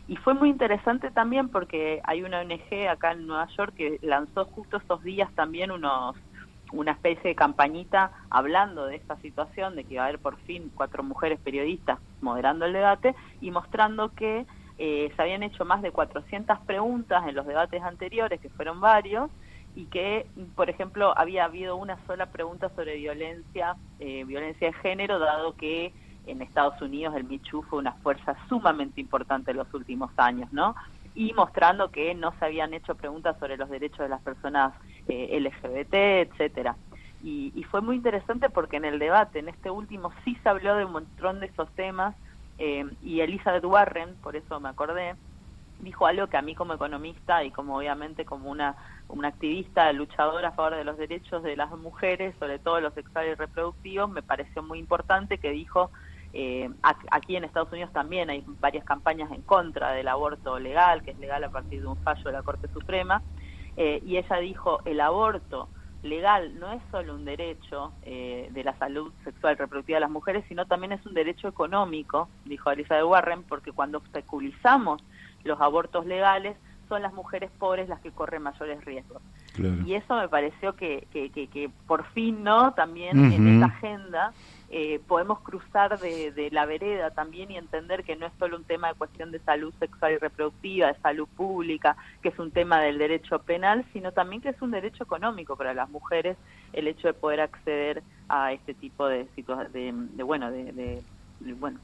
Y fue muy interesante también porque hay una ONG acá en Nueva York que lanzó justo estos días también una especie de campañita hablando de esta situación, de que va a haber por fin 4 mujeres periodistas moderando el debate y mostrando que se habían hecho más de 400 preguntas en los debates anteriores, que fueron varios, y que, por ejemplo, había habido una sola pregunta sobre violencia de género, dado que en Estados Unidos el Me Too fue una fuerza sumamente importante en los últimos años, ¿no? Y mostrando que no se habían hecho preguntas sobre los derechos de las personas LGBT, etcétera. Y fue muy interesante porque en el debate, en este último, sí se habló de un montón de esos temas, y Elizabeth Warren, por eso me acordé, dijo algo que a mí como economista y como obviamente como una activista luchadora a favor de los derechos de las mujeres, sobre todo los sexuales y reproductivos, me pareció muy importante, que dijo, aquí en Estados Unidos también hay varias campañas en contra del aborto legal, que es legal a partir de un fallo de la Corte Suprema, y ella dijo, el aborto legal no es solo un derecho de la salud sexual y reproductiva de las mujeres, sino también es un derecho económico, dijo Elizabeth Warren, porque cuando obstaculizamos los abortos legales, son las mujeres pobres las que corren mayores riesgos. Claro. Y eso me pareció que por fin, ¿no? También en esta agenda podemos cruzar de la vereda también y entender que no es solo un tema de cuestión de salud sexual y reproductiva, de salud pública, que es un tema del derecho penal, sino también que es un derecho económico para las mujeres, el hecho de poder acceder a este tipo de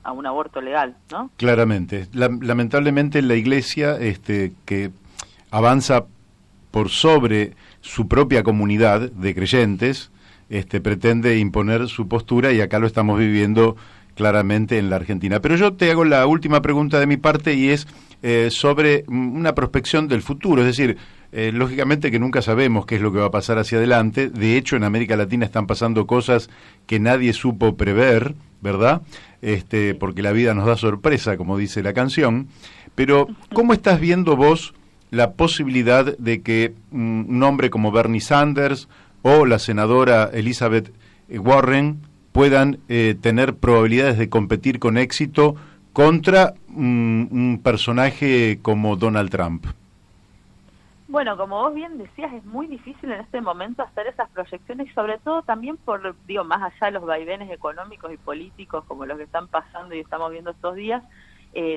a un aborto legal, ¿no? Claramente. Lamentablemente la Iglesia que avanza por sobre su propia comunidad de creyentes, pretende imponer su postura, y acá lo estamos viviendo claramente en la Argentina. Pero yo te hago la última pregunta de mi parte, y es sobre una prospección del futuro, es decir, lógicamente que nunca sabemos qué es lo que va a pasar hacia adelante. De hecho, en América Latina están pasando cosas que nadie supo prever, ¿verdad? Porque la vida nos da sorpresa, como dice la canción. Pero, ¿cómo estás viendo vos la posibilidad de que un hombre como Bernie Sanders o la senadora Elizabeth Warren puedan tener probabilidades de competir con éxito contra un personaje como Donald Trump? Bueno, como vos bien decías, es muy difícil en este momento hacer esas proyecciones, y sobre todo también por, más allá de los vaivenes económicos y políticos como los que están pasando y estamos viendo estos días,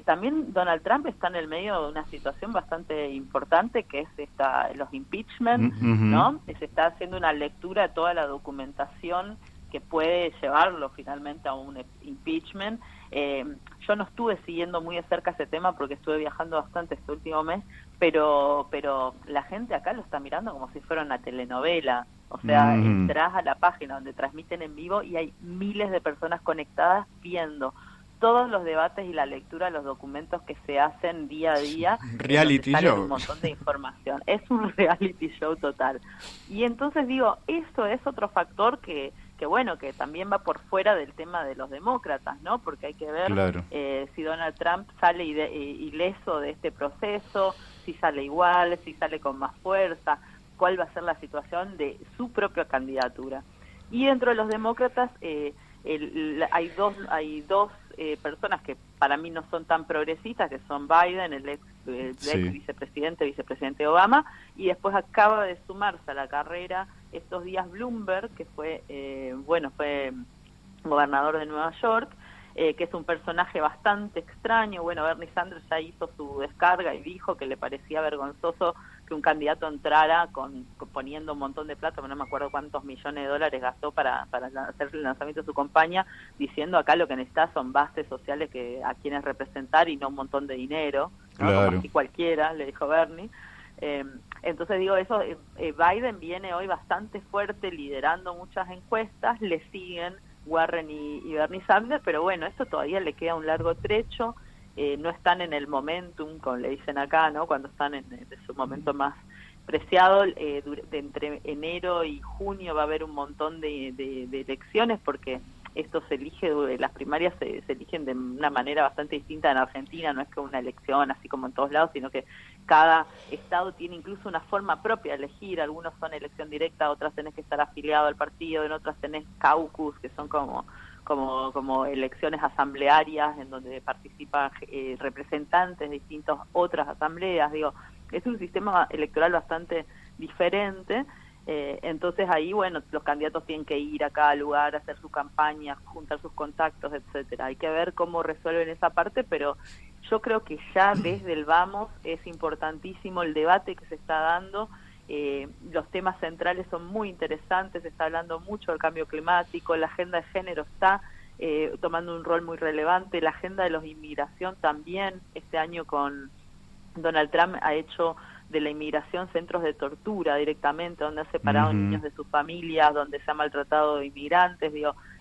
también Donald Trump está en el medio de una situación bastante importante, que es los impeachment, ¿no? Se está haciendo una lectura de toda la documentación que puede llevarlo finalmente a un impeachment. Yo no estuve siguiendo muy de cerca ese tema porque estuve viajando bastante este último mes, pero la gente acá lo está mirando como si fuera una telenovela. O sea, entras a la página donde transmiten en vivo y hay miles de personas conectadas viendo todos los debates y la lectura de los documentos que se hacen día a día. Reality show. Un montón de información. Es un reality show total. Y entonces eso es otro factor que también va por fuera del tema de los demócratas, ¿no? Porque hay que ver si Donald Trump sale ileso de este proceso, si sale igual, si sale con más fuerza, cuál va a ser la situación de su propia candidatura. Y dentro de los demócratas hay dos personas que para mí no son tan progresistas, que son Biden, el ex vicepresidente Obama, y después acaba de sumarse a la carrera estos días Bloomberg, que fue gobernador de Nueva York, que es un personaje bastante extraño. Bueno, Bernie Sanders ya hizo su descarga y dijo que le parecía vergonzoso que un candidato entrara poniendo un montón de plata, no me acuerdo cuántos millones de dólares gastó para hacer el lanzamiento de su campaña, diciendo acá lo que necesita son bases sociales a quienes representar y no un montón de dinero, ¿no? Claro. Como si cualquiera, le dijo Bernie. Entonces Biden viene hoy bastante fuerte, liderando muchas encuestas, le siguen Warren y Bernie Sanders, pero bueno, esto todavía le queda un largo trecho. No están en el momentum, como le dicen acá, ¿no? Cuando están en su momento más preciado. Entre enero y junio va a haber un montón de elecciones, porque esto las primarias se eligen de una manera bastante distinta en Argentina. No es que una elección así como en todos lados, sino que cada estado tiene incluso una forma propia de elegir. Algunos son elección directa, otras tenés que estar afiliado al partido, en otras tenés caucus, que son como elecciones asamblearias en donde participan representantes de distintas otras asambleas. Es un sistema electoral bastante diferente. Entonces ahí, los candidatos tienen que ir a cada lugar, hacer su campaña, juntar sus contactos, etcétera. Hay que ver cómo resuelven esa parte, pero yo creo que ya desde el vamos es importantísimo el debate que se está dando. Los temas centrales son muy interesantes, se está hablando mucho del cambio climático, la agenda de género está tomando un rol muy relevante, la agenda de la inmigración también. Este año con Donald Trump ha hecho de la inmigración centros de tortura directamente, donde ha separado niños de sus familias, donde se ha maltratado inmigrantes.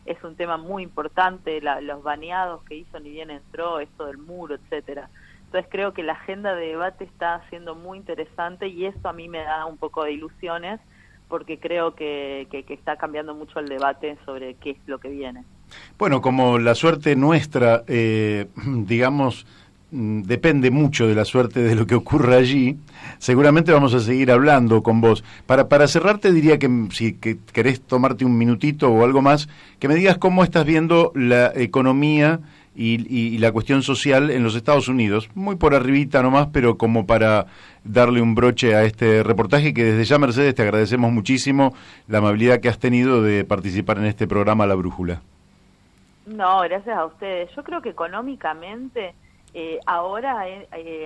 es un tema muy importante, los baneados que hizo ni bien entró, esto del muro, etcétera. Entonces creo que la agenda de debate está siendo muy interesante y eso a mí me da un poco de ilusiones porque creo que está cambiando mucho el debate sobre qué es lo que viene. Bueno, como la suerte nuestra, digamos, depende mucho de la suerte de lo que ocurra allí, seguramente vamos a seguir hablando con vos. Para cerrar te diría que si querés tomarte un minutito o algo más, que me digas cómo estás viendo la economía y la cuestión social en los Estados Unidos, muy por arribita nomás, pero como para darle un broche a este reportaje, que desde ya, Mercedes, te agradecemos muchísimo la amabilidad que has tenido de participar en este programa La Brújula. No, gracias a ustedes. Yo creo que económicamente ahora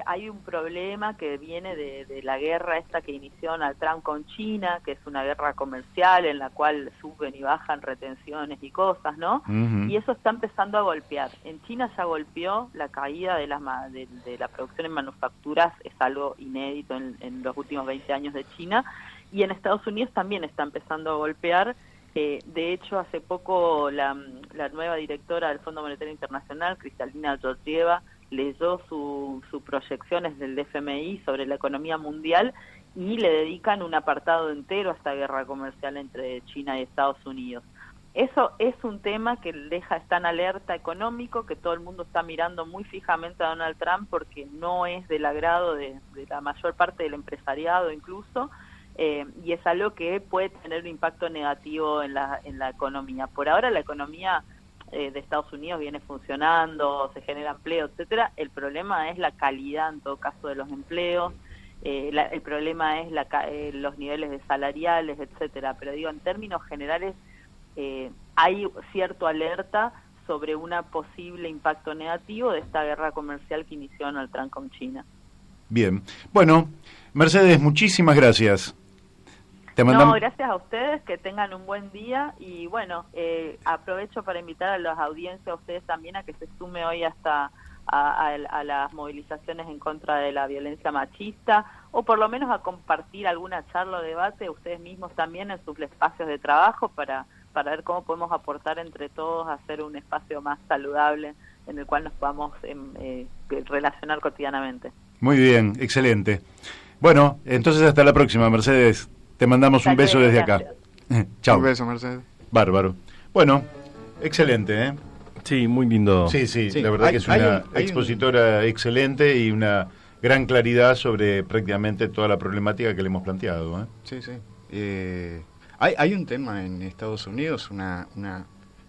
hay un problema que viene de la guerra esta que inició Donald Trump con China, que es una guerra comercial en la cual suben y bajan retenciones y cosas, ¿no? Uh-huh. Y eso está empezando a golpear. En China ya golpeó la caída de la producción en manufacturas, es algo inédito en los últimos 20 años de China, y en Estados Unidos también está empezando a golpear. De hecho, hace poco la nueva directora del Fondo Monetario Internacional, Kristalina Georgieva, leyó sus proyecciones del FMI sobre la economía mundial y le dedican un apartado entero a esta guerra comercial entre China y Estados Unidos. Eso es un tema que está en alerta económico, que todo el mundo está mirando muy fijamente a Donald Trump porque no es del agrado de la mayor parte del empresariado incluso, y es algo que puede tener un impacto negativo en la economía. Por ahora la economía de Estados Unidos viene funcionando, se genera empleo, etcétera. El problema es la calidad, en todo caso, de los empleos, el problema es los niveles de salariales, etcétera. Pero digo, en términos generales, hay cierto alerta sobre un posible impacto negativo de esta guerra comercial que inició Donald Trump con China. Bien. Bueno, Mercedes, muchísimas gracias. No, gracias a ustedes, que tengan un buen día y bueno, aprovecho para invitar a las audiencias, a ustedes también, a que se sume hoy hasta a las movilizaciones en contra de la violencia machista o por lo menos a compartir alguna charla o debate ustedes mismos también en sus espacios de trabajo para ver cómo podemos aportar entre todos a hacer un espacio más saludable en el cual nos podamos relacionar cotidianamente. Muy bien, excelente. Bueno, entonces hasta la próxima, Mercedes. Te mandamos un beso desde acá. Chao. Un beso, Mercedes. Bárbaro. Bueno, excelente, ¿eh? Sí, muy lindo. Sí, la verdad que es una expositora excelente y una gran claridad sobre prácticamente toda la problemática que le hemos planteado, ¿eh? Sí. Hay un tema en Estados Unidos, una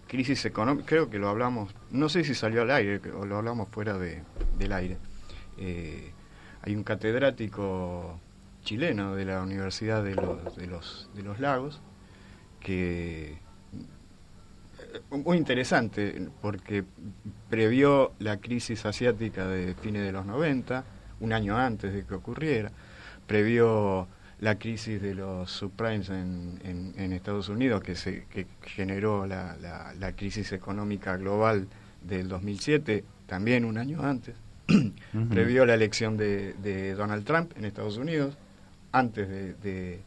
crisis económica, creo que lo hablamos, no sé si salió al aire o lo hablamos fuera del aire. Hay un catedrático chileno de la Universidad de los Lagos, que muy interesante porque previó la crisis asiática de fines de los 90, un año antes de que ocurriera, previó la crisis de los subprimes en Estados Unidos que generó la crisis económica global del 2007, también un año antes. Uh-huh. Previó la elección de Donald Trump en Estados Unidos, antes de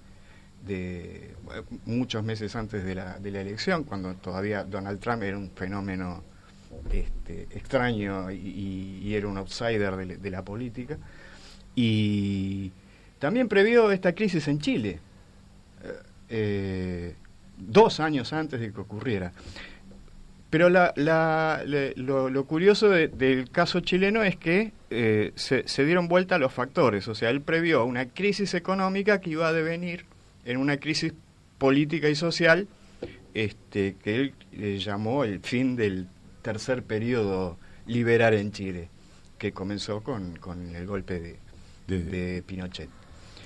muchos meses antes de la elección, cuando todavía Donald Trump era un fenómeno extraño y era un outsider de la política, y también previó esta crisis en Chile 2 años antes de que ocurriera. Pero lo curioso del caso chileno es que se dieron vuelta los factores. O sea, él previó una crisis económica que iba a devenir en una crisis política y social que él llamó el fin del tercer periodo liberal en Chile, que comenzó con el golpe de Pinochet.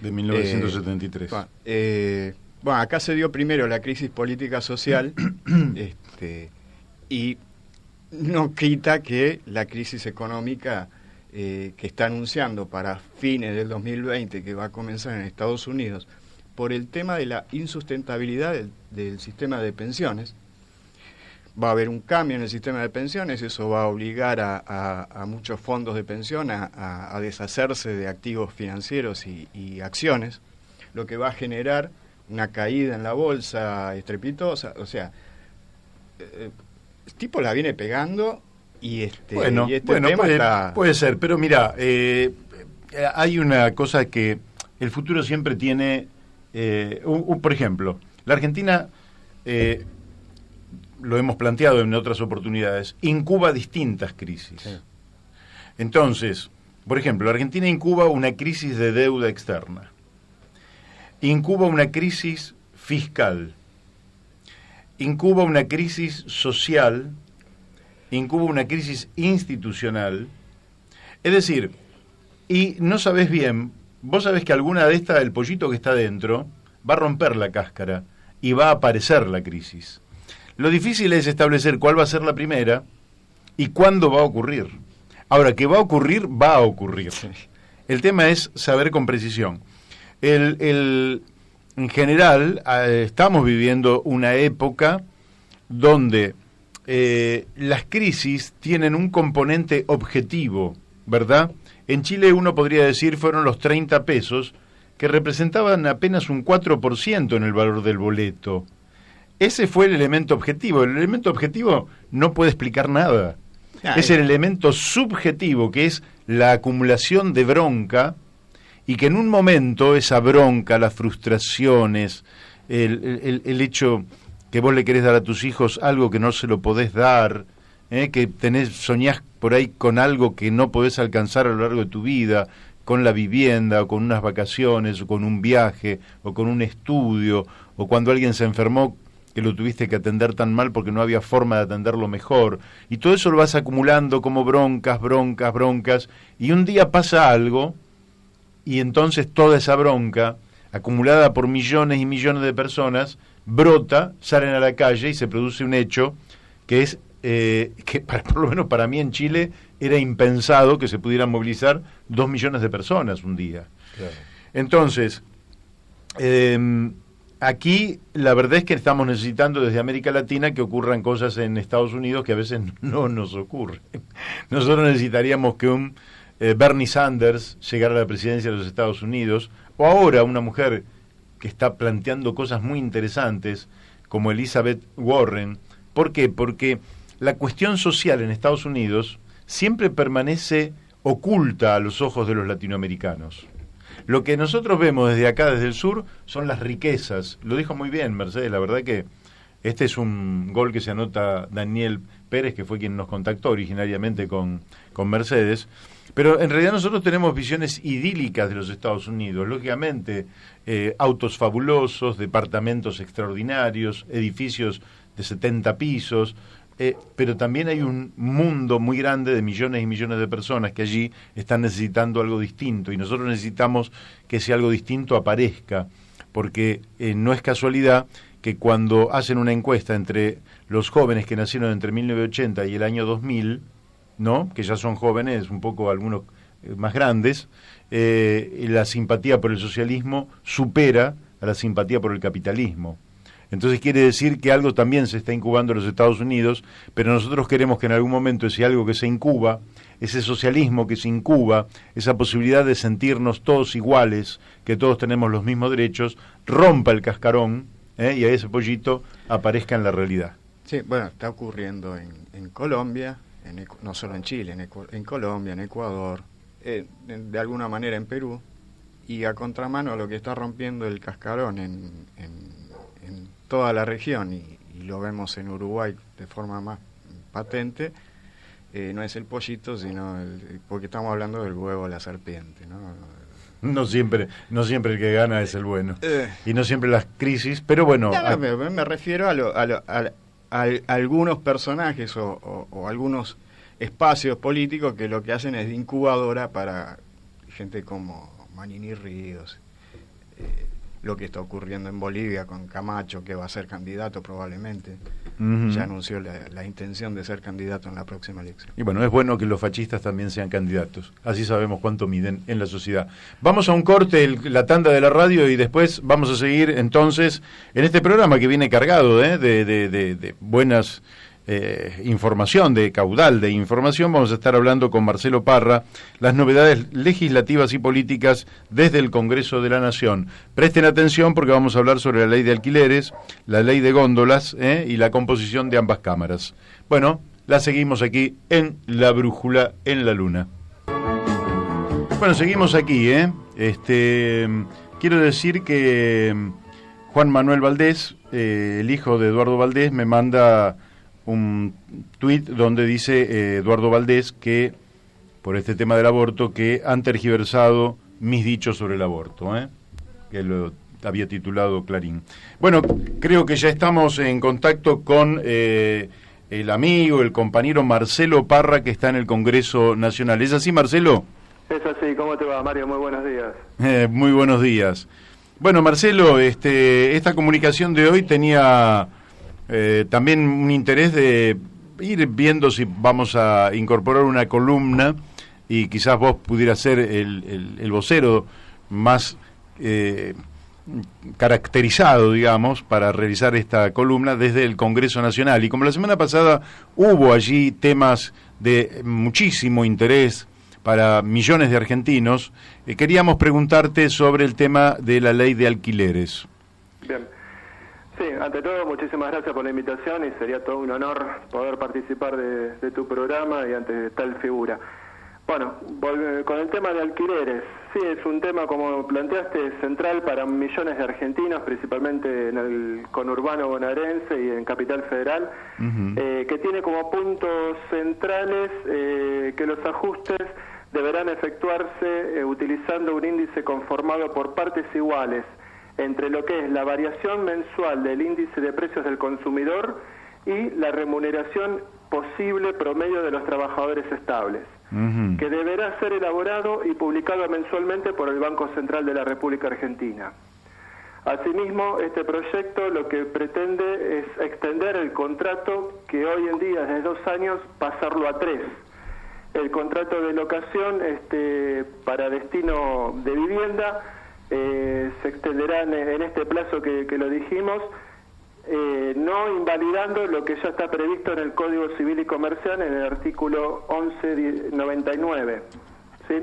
De 1973. Bueno, acá se dio primero la crisis política social y no quita que la crisis económica que está anunciando para fines del 2020, que va a comenzar en Estados Unidos, por el tema de la insustentabilidad del sistema de pensiones. Va a haber un cambio en el sistema de pensiones, eso va a obligar a muchos fondos de pensión a deshacerse de activos financieros y acciones, lo que va a generar una caída en la bolsa estrepitosa. O sea, el tipo la viene pegando y bueno, tema puede ser, pero mira, hay una cosa que el futuro siempre tiene, por ejemplo, la Argentina, lo hemos planteado en otras oportunidades, incuba distintas crisis. Sí. Entonces, por ejemplo, la Argentina incuba una crisis de deuda externa, incuba una crisis fiscal, incuba una crisis social, incuba una crisis institucional. Es decir, y no sabés bien, vos sabés que alguna de estas, el pollito que está dentro, va a romper la cáscara y va a aparecer la crisis. Lo difícil es establecer cuál va a ser la primera y cuándo va a ocurrir. Ahora, que va a ocurrir, va a ocurrir. El tema es saber con precisión. En general, estamos viviendo una época donde las crisis tienen un componente objetivo, ¿verdad? En Chile uno podría decir fueron los 30 pesos, que representaban apenas un 4% en el valor del boleto. Ese fue el elemento objetivo. El elemento objetivo no puede explicar nada. Es el elemento subjetivo, que es la acumulación de bronca, y que en un momento esa bronca, las frustraciones, el hecho que vos le querés dar a tus hijos algo que no se lo podés dar, que soñás por ahí con algo que no podés alcanzar a lo largo de tu vida, con la vivienda, o con unas vacaciones, o con un viaje, o con un estudio, o cuando alguien se enfermó, que lo tuviste que atender tan mal porque no había forma de atenderlo mejor, y todo eso lo vas acumulando como broncas, y un día pasa algo, y entonces toda esa bronca, acumulada por millones y millones de personas, brota, salen a la calle y se produce un hecho que es, por lo menos para mí en Chile, era impensado que se pudieran movilizar 2 millones de personas un día. Claro. Entonces, aquí la verdad es que estamos necesitando desde América Latina que ocurran cosas en Estados Unidos que a veces no nos ocurren. Nosotros necesitaríamos que un Bernie Sanders llegara a la presidencia de los Estados Unidos, o ahora una mujer que está planteando cosas muy interesantes como Elizabeth Warren. ¿Por qué? Porque la cuestión social en Estados Unidos siempre permanece oculta a los ojos de los latinoamericanos. Lo que nosotros vemos desde acá, desde el sur, son las riquezas. Lo dijo muy bien Mercedes, la verdad que este es un gol que se anota Daniel Pérez, que fue quien nos contactó originariamente con Mercedes. Pero en realidad nosotros tenemos visiones idílicas de los Estados Unidos, lógicamente, autos fabulosos, departamentos extraordinarios, edificios de 70 pisos, pero también hay un mundo muy grande de millones y millones de personas que allí están necesitando algo distinto, y nosotros necesitamos que ese algo distinto aparezca, porque no es casualidad que cuando hacen una encuesta entre los jóvenes que nacieron entre 1980 y el año 2000, ¿no?, que ya son jóvenes, un poco algunos más grandes, la simpatía por el socialismo supera a la simpatía por el capitalismo. Entonces quiere decir que algo también se está incubando en los Estados Unidos, pero nosotros queremos que en algún momento ese algo que se incuba, ese socialismo que se incuba, esa posibilidad de sentirnos todos iguales, que todos tenemos los mismos derechos, rompa el cascarón, y a ese pollito aparezca en la realidad. Sí, bueno, está ocurriendo en Colombia, no solo en Chile, en Colombia, en Ecuador, de alguna manera en Perú, y a contramano a lo que está rompiendo el cascarón en toda la región, y lo vemos en Uruguay de forma más patente, no es el pollito, sino porque estamos hablando del huevo de la serpiente, ¿no? No siempre el que gana es el bueno, y no siempre las crisis, pero bueno... me refiero a algunos personajes o algunos espacios políticos que lo que hacen es de incubadora para gente como Manini Ríos, lo que está ocurriendo en Bolivia con Camacho, que va a ser candidato probablemente. Uh-huh. Ya anunció la intención de ser candidato en la próxima elección. Y bueno, es bueno que los fascistas también sean candidatos, así sabemos cuánto miden en la sociedad. Vamos a un corte, la tanda de la radio, y después vamos a seguir entonces en este programa que viene cargado de buenas información, de caudal de información, vamos a estar hablando con Marcelo Parra las novedades legislativas y políticas desde el Congreso de la Nación. Presten atención porque vamos a hablar sobre la ley de alquileres, la ley de góndolas y la composición de ambas cámaras. Bueno, la seguimos aquí en La Brújula en la Luna. Bueno, seguimos aquí, quiero decir que Juan Manuel Valdés, el hijo de Eduardo Valdés, me manda un tuit donde dice Eduardo Valdés que, por este tema del aborto, que han tergiversado mis dichos sobre el aborto, que lo había titulado Clarín. Bueno, creo que ya estamos en contacto con el amigo, el compañero Marcelo Parra, que está en el Congreso Nacional. ¿Es así, Marcelo? Es así. ¿Cómo te va, Mario? Muy buenos días. Muy buenos días. Bueno, Marcelo, esta comunicación de hoy tenía también un interés de ir viendo si vamos a incorporar una columna y quizás vos pudieras ser el vocero más caracterizado, digamos, para realizar esta columna desde el Congreso Nacional. Y como la semana pasada hubo allí temas de muchísimo interés para millones de argentinos, queríamos preguntarte sobre el tema de la ley de alquileres. Bien. Sí, ante todo, muchísimas gracias por la invitación y sería todo un honor poder participar de tu programa y ante tal figura. Bueno, con el tema de alquileres, sí, es un tema, como planteaste, central para millones de argentinos, principalmente en el conurbano bonaerense y en Capital Federal, que tiene como puntos centrales que los ajustes deberán efectuarse utilizando un índice conformado por partes iguales entre lo que es la variación mensual del índice de precios del consumidor y la remuneración posible promedio de los trabajadores estables, que deberá ser elaborado y publicado mensualmente por el Banco Central de la República Argentina. Asimismo, este proyecto lo que pretende es extender el contrato que hoy en día es de 2 años, pasarlo a 3. El contrato de locación para destino de vivienda se extenderá en este plazo que lo dijimos, no invalidando lo que ya está previsto en el Código Civil y Comercial en el artículo 1199. ¿Sí?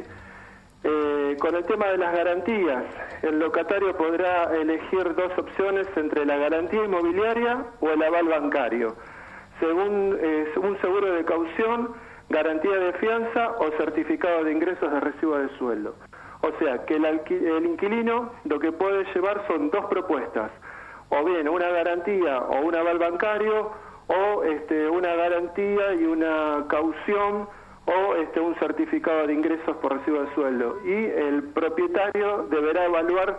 Con el tema de las garantías, el locatario podrá elegir 2 opciones entre la garantía inmobiliaria o el aval bancario, según un seguro de caución, garantía de fianza o certificado de ingresos de recibo de sueldo. O sea, que el inquilino lo que puede llevar son 2 propuestas, o bien una garantía o un aval bancario, o una garantía y una caución, o un certificado de ingresos por recibo de sueldo. Y el propietario deberá evaluar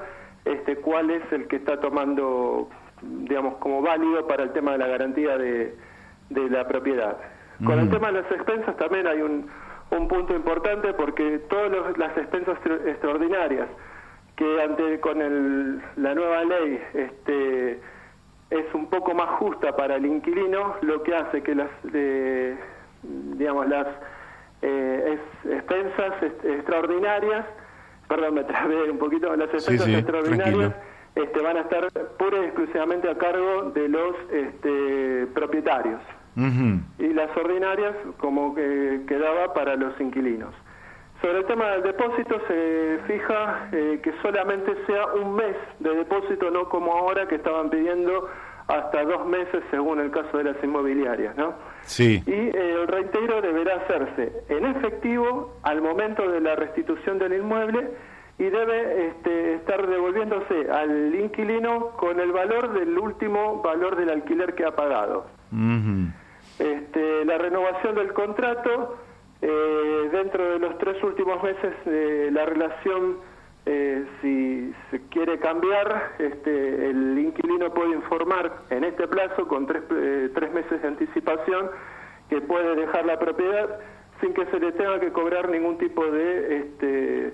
cuál es el que está tomando, digamos, como válido para el tema de la garantía de la propiedad. Con el tema de las expensas también hay un punto importante, porque todas las expensas extraordinarias que con la nueva ley es un poco más justa para el inquilino, lo que hace que las expensas extraordinarias, perdón, me trabé un poquito, las expensas extraordinarias van a estar pura y exclusivamente a cargo de los propietarios. Y las ordinarias como que quedaba para los inquilinos. Sobre el tema del depósito se fija que solamente sea 1 mes de depósito, no como ahora que estaban pidiendo hasta 2 meses según el caso de las inmobiliarias, ¿no? Sí. Y el reintegro deberá hacerse en efectivo al momento de la restitución del inmueble y debe estar devolviéndose al inquilino con el valor del último valor del alquiler que ha pagado. La renovación del contrato, dentro de los 3 últimos meses la relación, si se quiere cambiar, el inquilino puede informar en este plazo con 3 meses de anticipación que puede dejar la propiedad sin que se le tenga que cobrar ningún tipo de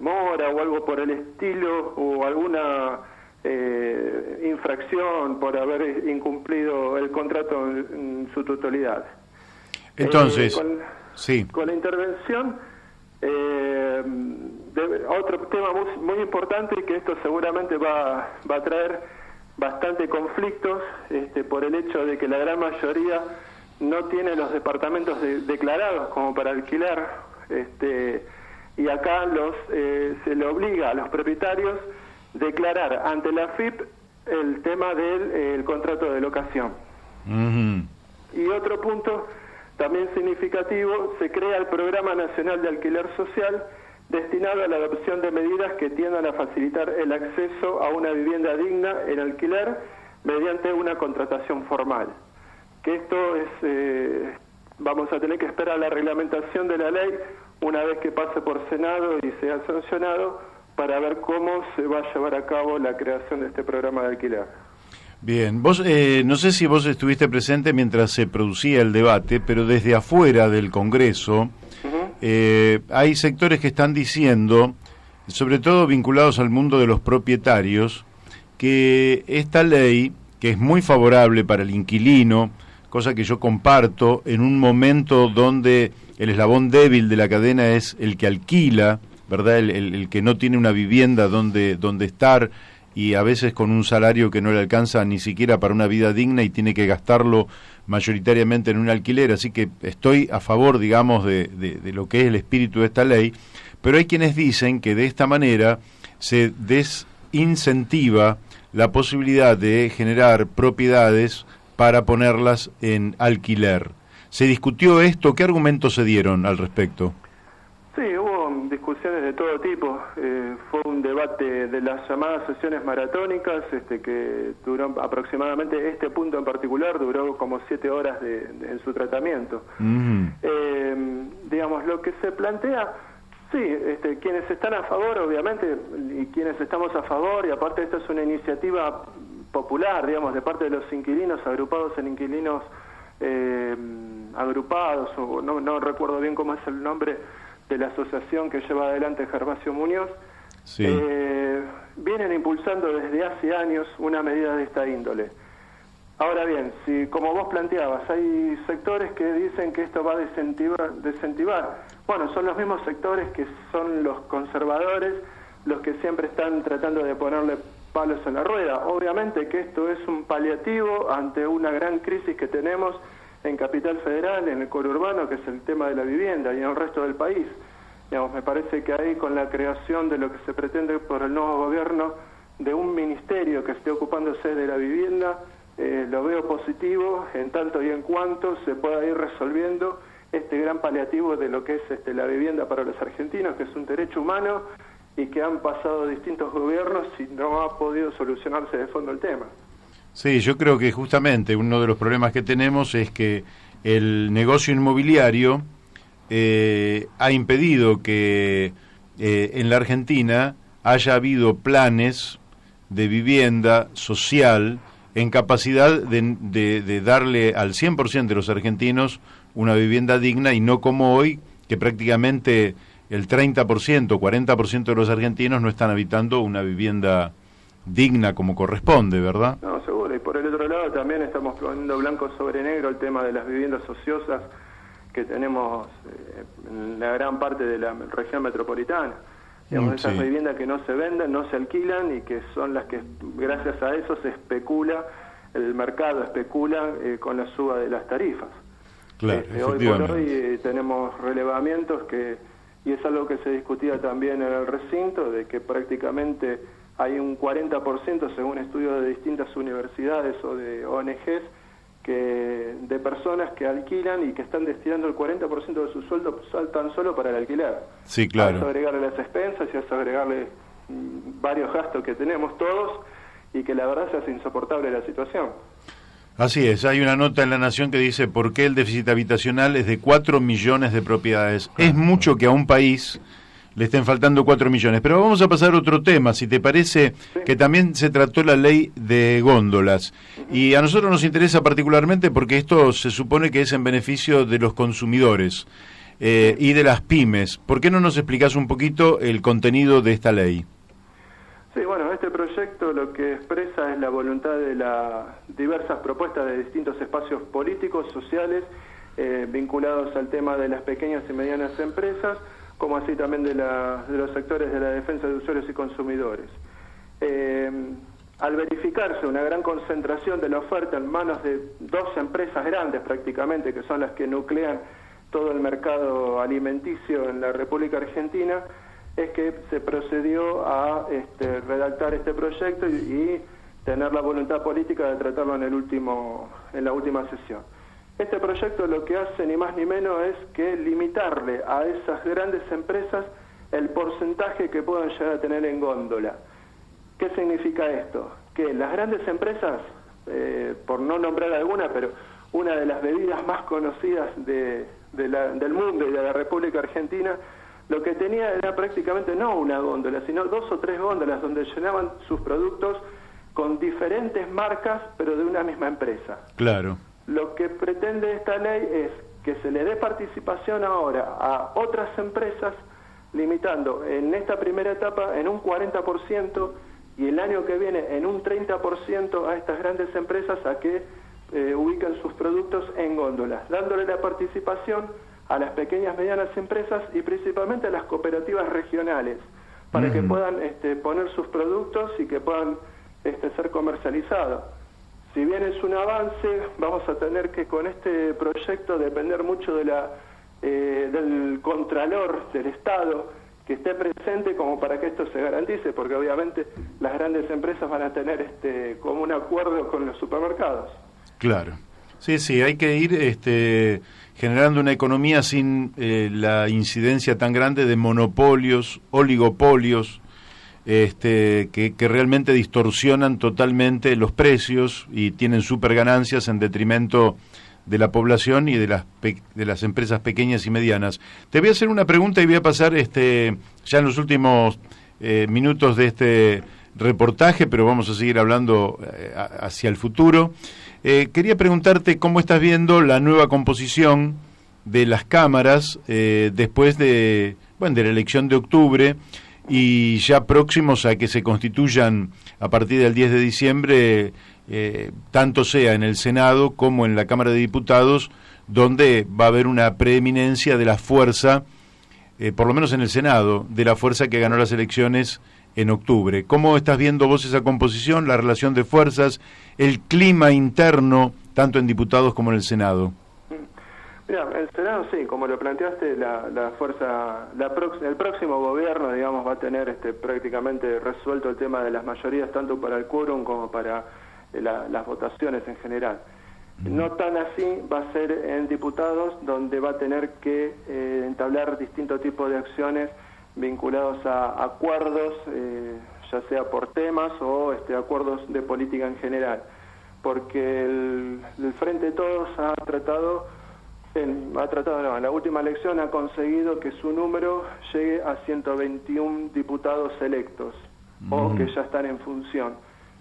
mora o algo por el estilo, o alguna infracción por haber incumplido el contrato en su totalidad. Entonces, con la intervención, otro tema muy importante, y que esto seguramente va a traer bastante conflictos por el hecho de que la gran mayoría no tiene los departamentos declarados como para alquilar, y acá se le obliga a los propietarios declarar ante la AFIP el tema del contrato de locación. Y otro punto también significativo, se crea el Programa Nacional de Alquiler Social, destinado a la adopción de medidas que tiendan a facilitar el acceso a una vivienda digna en alquiler mediante una contratación formal. Que esto es, vamos a tener que esperar la reglamentación de la ley una vez que pase por Senado y sea sancionado para ver cómo se va a llevar a cabo la creación de este programa de alquiler. Bien, vos no sé si vos estuviste presente mientras se producía el debate, pero desde afuera del Congreso hay sectores que están diciendo, sobre todo vinculados al mundo de los propietarios, que esta ley, que es muy favorable para el inquilino, cosa que yo comparto, en un momento donde el eslabón débil de la cadena es el que alquila, ¿verdad? El que no tiene una vivienda donde estar, y a veces con un salario que no le alcanza ni siquiera para una vida digna y tiene que gastarlo mayoritariamente en un alquiler. Así que estoy a favor, digamos, de lo que es el espíritu de esta ley, pero hay quienes dicen que de esta manera se desincentiva la posibilidad de generar propiedades para ponerlas en alquiler. ¿Se discutió esto? ¿Qué argumentos se dieron al respecto? Sí, hubo discusiones de todo tipo. Fue un debate de las llamadas sesiones maratónicas, que duró aproximadamente, este punto en particular duró como 7 horas en su tratamiento. Digamos, lo que se plantea, sí, quienes están a favor, obviamente, y quienes estamos a favor, y aparte esta es una iniciativa popular, digamos, de parte de los inquilinos agrupados en inquilinos agrupados, o no recuerdo bien cómo es el nombre de la asociación que lleva adelante Gervasio Muñoz, sí. Vienen impulsando desde hace años una medida de esta índole. Ahora bien, si como vos planteabas, hay sectores que dicen que esto va a desincentivar. Bueno, son los mismos sectores que son los conservadores, los que siempre están tratando de ponerle palos en la rueda. Obviamente que esto es un paliativo ante una gran crisis que tenemos en Capital Federal, en el conurbano, que es el tema de la vivienda, y en el resto del país. Digamos, me parece que ahí, con la creación de lo que se pretende por el nuevo gobierno, de un ministerio que esté ocupándose de la vivienda, lo veo positivo en tanto y en cuanto se pueda ir resolviendo este gran paliativo de lo que es la vivienda para los argentinos, que es un derecho humano y que han pasado distintos gobiernos y no ha podido solucionarse de fondo el tema. Sí, yo creo que justamente uno de los problemas que tenemos es que el negocio inmobiliario ha impedido que en la Argentina haya habido planes de vivienda social en capacidad de darle al 100% de los argentinos una vivienda digna, y no como hoy, que prácticamente el 30%, 40% de los argentinos no están habitando una vivienda digna como corresponde, ¿verdad? No, seguro. Y por el otro lado también estamos poniendo blanco sobre negro el tema de las viviendas ociosas que tenemos en la gran parte de la región metropolitana. Digamos, esas viviendas que no se venden, no se alquilan, y que son las que, gracias a eso, se especula, el mercado especula con la suba de las tarifas. Claro, hoy por hoy tenemos relevamientos y es algo que se discutía también en el recinto, de que prácticamente hay un 40%, según estudios de distintas universidades o de ONGs, de personas que alquilan y que están destinando el 40% de su sueldo tan solo para el alquiler. Sí, claro. A eso agregarle las expensas y a eso agregarle varios gastos que tenemos todos, y que la verdad se hace insoportable la situación. Así es, hay una nota en La Nación que dice por qué el déficit habitacional es de 4 millones de propiedades. Es mucho que a un país le estén faltando 4 millones. Pero vamos a pasar a otro tema, si te parece, que también se trató la ley de góndolas. Y a nosotros nos interesa particularmente porque esto se supone que es en beneficio de los consumidores y de las pymes. ¿Por qué no nos explicás un poquito el contenido de esta ley? Sí, bueno, este proyecto lo que expresa es la voluntad de las diversas propuestas de distintos espacios políticos, sociales, vinculados al tema de las pequeñas y medianas empresas, como así también de los sectores de la defensa de usuarios y consumidores. al verificarse una gran concentración de la oferta en manos de 2 empresas grandes prácticamente, que son las que nuclean todo el mercado alimenticio en la República Argentina, es que se procedió a redactar este proyecto y tener la voluntad política de tratarlo en la última sesión. Este proyecto lo que hace ni más ni menos es que limitarle a esas grandes empresas el porcentaje que puedan llegar a tener en góndola. ¿Qué significa esto? Que las grandes empresas, por no nombrar alguna, pero una de las bebidas más conocidas del mundo y de la República Argentina, lo que tenía era prácticamente no una góndola, sino 2 o 3 góndolas donde llenaban sus productos con diferentes marcas, pero de una misma empresa. Claro. Lo que pretende esta ley es que se le dé participación ahora a otras empresas, limitando en esta primera etapa en un 40% y el año que viene en un 30% a estas grandes empresas a que ubiquen sus productos en góndolas, dándole la participación a las pequeñas, medianas empresas y principalmente a las cooperativas regionales, para que puedan poner sus productos y que puedan ser comercializados. Si bien es un avance, vamos a tener que con este proyecto depender mucho de del Contralor del Estado, que esté presente como para que esto se garantice, porque obviamente las grandes empresas van a tener como un acuerdo con los supermercados. Claro. Sí, hay que ir generando una economía sin la incidencia tan grande de monopolios, oligopolios, que realmente distorsionan totalmente los precios y tienen super ganancias en detrimento de la población y de las empresas pequeñas y medianas. Te voy a hacer una pregunta y voy a pasar ya en los últimos minutos de este reportaje, pero vamos a seguir hablando hacia el futuro. Quería preguntarte cómo estás viendo la nueva composición de las cámaras después de la elección de octubre y ya próximos a que se constituyan a partir del 10 de diciembre, tanto sea en el Senado como en la Cámara de Diputados, donde va a haber una preeminencia de la fuerza, por lo menos en el Senado, de la fuerza que ganó las elecciones en octubre. ¿Cómo estás viendo vos esa composición, la relación de fuerzas, el clima interno, tanto en diputados como en el Senado? Mira, el Senado sí, como lo planteaste, la fuerza, el próximo gobierno, digamos, va a tener prácticamente resuelto el tema de las mayorías, tanto para el quórum como para las votaciones en general. No tan así va a ser en diputados, donde va a tener que entablar distintos tipos de acciones vinculados a acuerdos, ya sea por temas o acuerdos de política en general, porque el Frente de Todos en la última elección ha conseguido que su número llegue a 121 diputados electos o que ya están en función.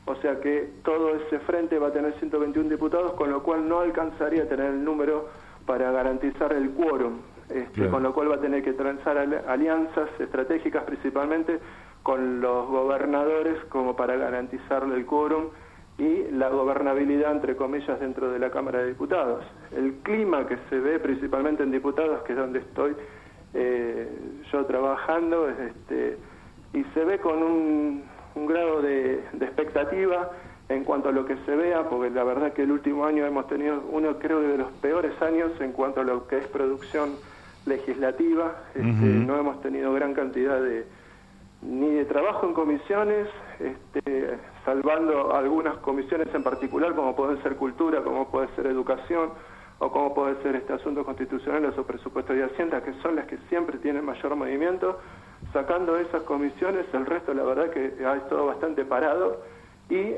O sea que todo ese frente va a tener 121 diputados, con lo cual no alcanzaría a tener el número para garantizar el quórum, claro. Con lo cual va a tener que transar alianzas estratégicas principalmente con los gobernadores como para garantizarle el quórum y la gobernabilidad, entre comillas, dentro de la Cámara de Diputados. El clima que se ve principalmente en diputados, que es donde estoy yo trabajando, y se ve con un grado de expectativa en cuanto a lo que se vea, porque la verdad que el último año hemos tenido uno, creo, de los peores años en cuanto a lo que es producción legislativa. No hemos tenido gran cantidad ni de trabajo en comisiones, salvando algunas comisiones en particular, como puede ser cultura, como puede ser educación, o como puede ser asuntos constitucionales o presupuesto y hacienda, que son las que siempre tienen mayor movimiento. Sacando esas comisiones, el resto la verdad que ha estado bastante parado, y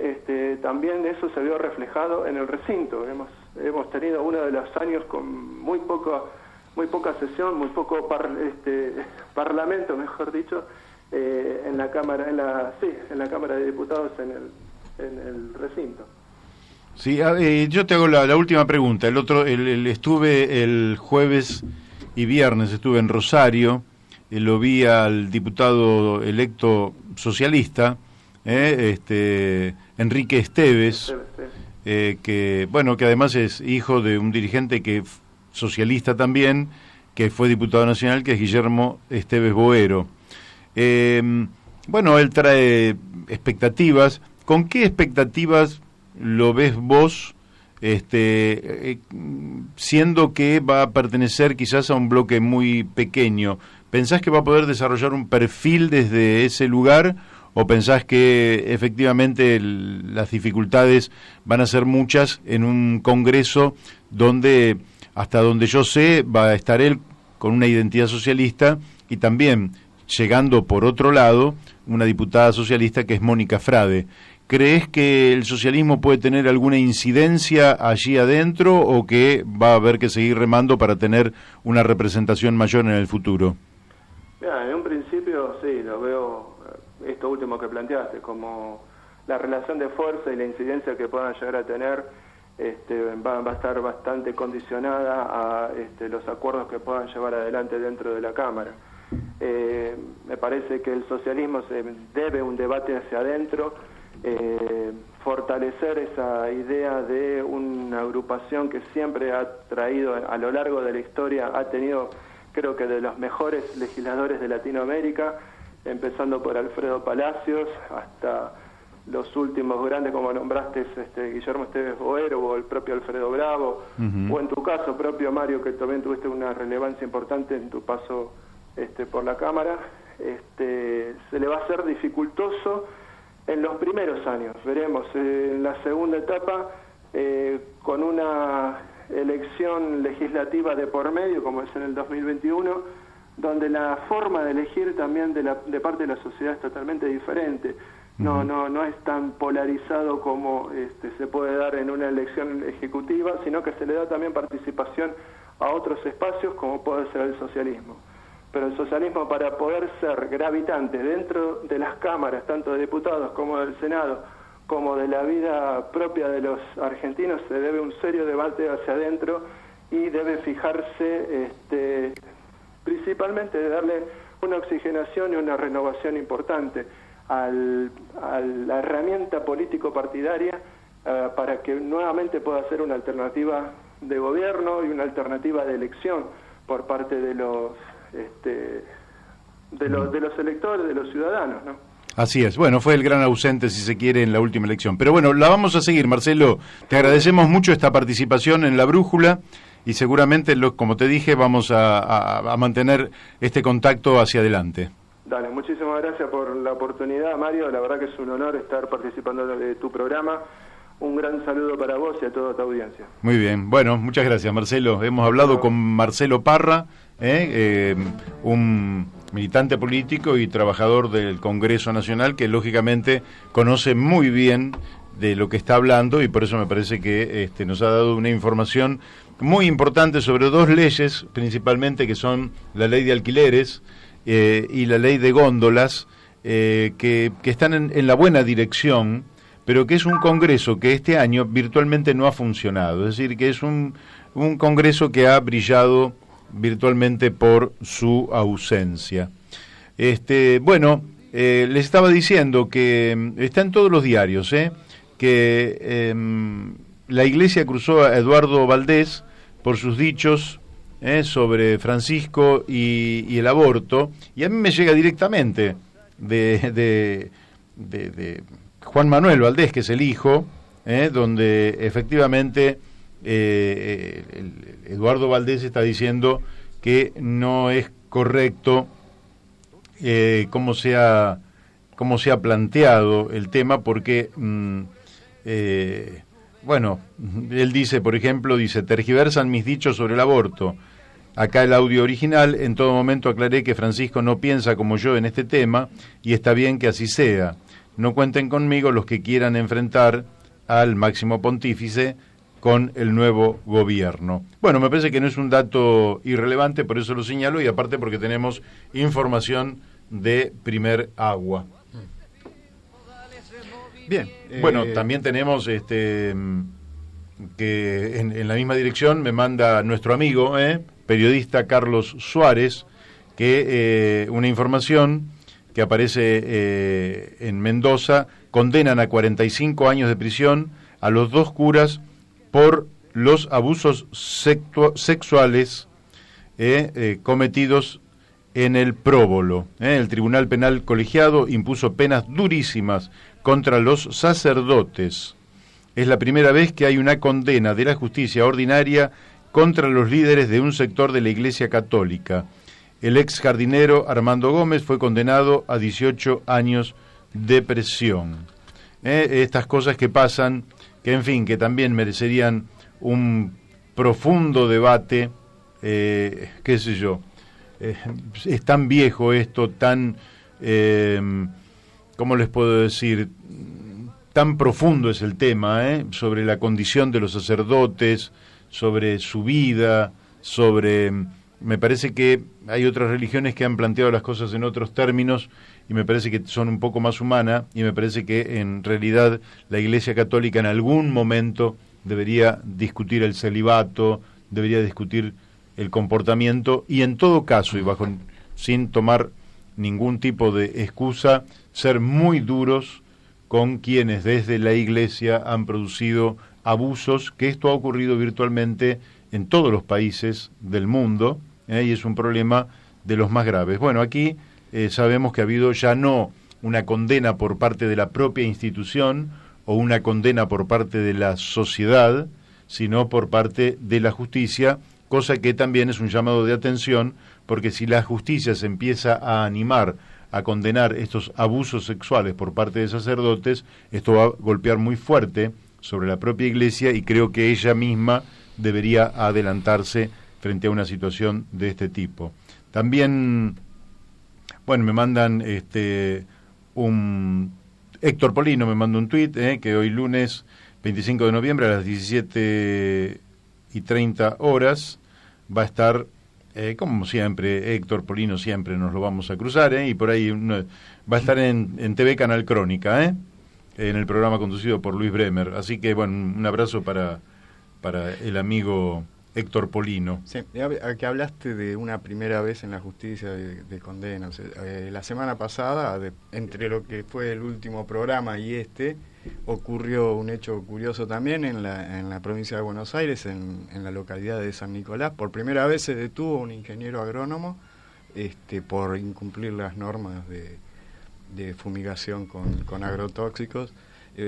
también eso se vio reflejado en el recinto. Hemos tenido uno de los años con muy poca sesión, muy poco parlamento, mejor dicho, en la Cámara de Diputados, en el recinto. Sí, yo te hago la última pregunta. Estuve el jueves y viernes, estuve en Rosario, lo vi al diputado electo socialista, Enrique Esteves, que además es hijo de un dirigente socialista también, que fue diputado nacional, que es Guillermo Esteves Boero. Él trae expectativas. ¿con qué expectativas lo ves vos, siendo que va a pertenecer quizás a un bloque muy pequeño? ¿Pensás que va a poder desarrollar un perfil desde ese lugar o pensás que efectivamente las dificultades van a ser muchas en un congreso donde, hasta donde yo sé, va a estar él con una identidad socialista y también llegando por otro lado una diputada socialista que es Mónica Frade? ¿Crees que el socialismo puede tener alguna incidencia allí adentro o que va a haber que seguir remando para tener una representación mayor en el futuro? Mira, en un principio sí, lo veo, esto último que planteaste, como la relación de fuerza y la incidencia que puedan llegar a tener va a estar bastante condicionada a los acuerdos que puedan llevar adelante dentro de la Cámara. Me parece que el socialismo se debe un debate hacia adentro, fortalecer esa idea de una agrupación que siempre ha traído a lo largo de la historia, ha tenido, creo que de los mejores legisladores de Latinoamérica, empezando por Alfredo Palacios hasta los últimos grandes, como nombraste, Guillermo Esteves Boero o el propio Alfredo Bravo, o en tu caso propio, Mario, que también tuviste una relevancia importante en tu paso por la Cámara. Se le va a hacer dificultoso en los primeros años. Veremos en la segunda etapa, con una elección legislativa de por medio, como es en el 2021, donde la forma de elegir también de parte de la sociedad es totalmente diferente. No es tan polarizado como se puede dar en una elección ejecutiva, sino que se le da también participación a otros espacios, como puede ser el socialismo. Pero el socialismo, para poder ser gravitante dentro de las cámaras, tanto de diputados como del Senado, como de la vida propia de los argentinos, se debe un serio debate hacia adentro y debe fijarse principalmente de darle una oxigenación y una renovación importante a la herramienta político-partidaria para que nuevamente pueda ser una alternativa de gobierno y una alternativa de elección por parte de los electores, de los ciudadanos, ¿no? Así es. Bueno, fue el gran ausente, si se quiere, en la última elección. Pero bueno, la vamos a seguir, Marcelo. Te agradecemos mucho esta participación en La Brújula y seguramente, como te dije, vamos a mantener este contacto hacia adelante. Dale, muchísimas gracias por la oportunidad, Mario. La verdad que es un honor estar participando de tu programa. Un gran saludo para vos y a toda tu audiencia. Muy bien. Bueno, muchas gracias, Marcelo. Hemos hablado con Marcelo Parra, un militante político y trabajador del Congreso Nacional que lógicamente conoce muy bien de lo que está hablando y por eso me parece que nos ha dado una información muy importante sobre dos leyes, principalmente, que son la ley de alquileres y la ley de góndolas, que están en la buena dirección, pero que es un congreso que este año virtualmente no ha funcionado. Es decir, que es un congreso que ha brillado virtualmente por su ausencia. Les estaba diciendo que está en todos los diarios, que la Iglesia cruzó a Eduardo Valdés por sus dichos sobre Francisco y el aborto, y a mí me llega directamente de Juan Manuel Valdés, que es el hijo, donde efectivamente Eduardo Valdés está diciendo que no es correcto cómo se ha planteado el tema, porque él dice, por ejemplo, tergiversan mis dichos sobre el aborto. Acá el audio original: en todo momento aclaré que Francisco no piensa como yo en este tema y está bien que así sea. No cuenten conmigo los que quieran enfrentar al máximo pontífice con el nuevo gobierno. Bueno, me parece que no es un dato irrelevante, por eso lo señalo, y aparte porque tenemos información de primer agua. Bien. Bueno, también tenemos que en la misma dirección me manda nuestro amigo, periodista Carlos Suárez, que una información que aparece en Mendoza: condenan a 45 años de prisión a los 2 curas por los abusos sexuales cometidos en el próbolo. El Tribunal Penal Colegiado impuso penas durísimas contra los sacerdotes. Es la primera vez que hay una condena de la justicia ordinaria contra los líderes de un sector de la Iglesia Católica. El ex jardinero Armando Gómez fue condenado a 18 años de prisión. Estas cosas que pasan, que en fin, que también merecerían un profundo debate, qué sé yo, es tan viejo esto, tan, ¿cómo les puedo decir?, tan profundo es el tema, sobre la condición de los sacerdotes, sobre su vida, sobre... Me parece que hay otras religiones que han planteado las cosas en otros términos y me parece que son un poco más humanas, y me parece que en realidad la Iglesia Católica en algún momento debería discutir el celibato, debería discutir el comportamiento y en todo caso, y sin tomar ningún tipo de excusa, ser muy duros con quienes desde la Iglesia han producido abusos, que esto ha ocurrido virtualmente en todos los países del mundo, y es un problema de los más graves. Bueno, aquí sabemos que ha habido ya no una condena por parte de la propia institución o una condena por parte de la sociedad, sino por parte de la justicia, cosa que también es un llamado de atención, porque si la justicia se empieza a animar a condenar estos abusos sexuales por parte de sacerdotes, esto va a golpear muy fuerte sobre la propia Iglesia y creo que ella misma debería adelantarse frente a una situación de este tipo. También, bueno, me mandan Héctor Polino me manda un tuit, que hoy lunes 25 de noviembre a las 17:30 va a estar, como siempre, Héctor Polino siempre nos lo vamos a cruzar, y por ahí va a estar en TV Canal Crónica, en el programa conducido por Luis Bremer. Así que, bueno, un abrazo para el amigo Héctor Polino. Sí, que hablaste de una primera vez en la justicia de condenas. La semana pasada, entre lo que fue el último programa y ocurrió un hecho curioso también en la provincia de Buenos Aires, en la localidad de San Nicolás. Por primera vez se detuvo un ingeniero agrónomo por incumplir las normas de fumigación con agrotóxicos.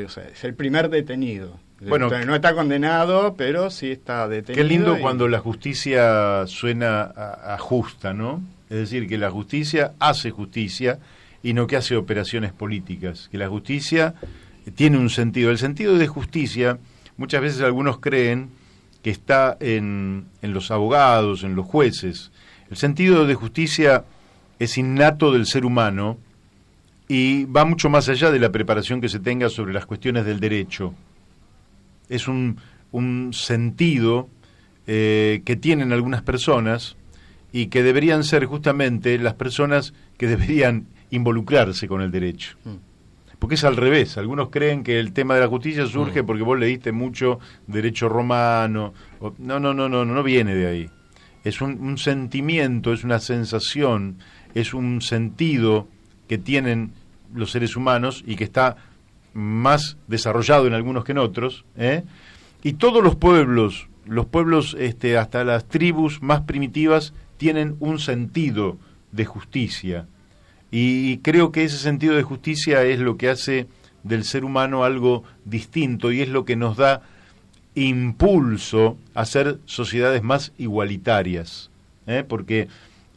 O sea, es el primer detenido. Bueno, no está condenado, pero sí está detenido. Qué lindo cuando la justicia suena a justa, ¿no? Es decir, que la justicia hace justicia y no que hace operaciones políticas. Que la justicia tiene un sentido. El sentido de justicia, muchas veces algunos creen que está en los abogados, en los jueces. El sentido de justicia es innato del ser humano y va mucho más allá de la preparación que se tenga sobre las cuestiones del derecho. Es un sentido que tienen algunas personas y que deberían ser justamente las personas que deberían involucrarse con el derecho. Porque es al revés. Algunos creen que el tema de la justicia surge porque vos leíste mucho derecho romano. No viene de ahí. Es un sentimiento, es una sensación, es un sentido que tienen los seres humanos y que está más desarrollado en algunos que en otros, y todos los pueblos hasta las tribus más primitivas tienen un sentido de justicia, y creo que ese sentido de justicia es lo que hace del ser humano algo distinto y es lo que nos da impulso a ser sociedades más igualitarias, porque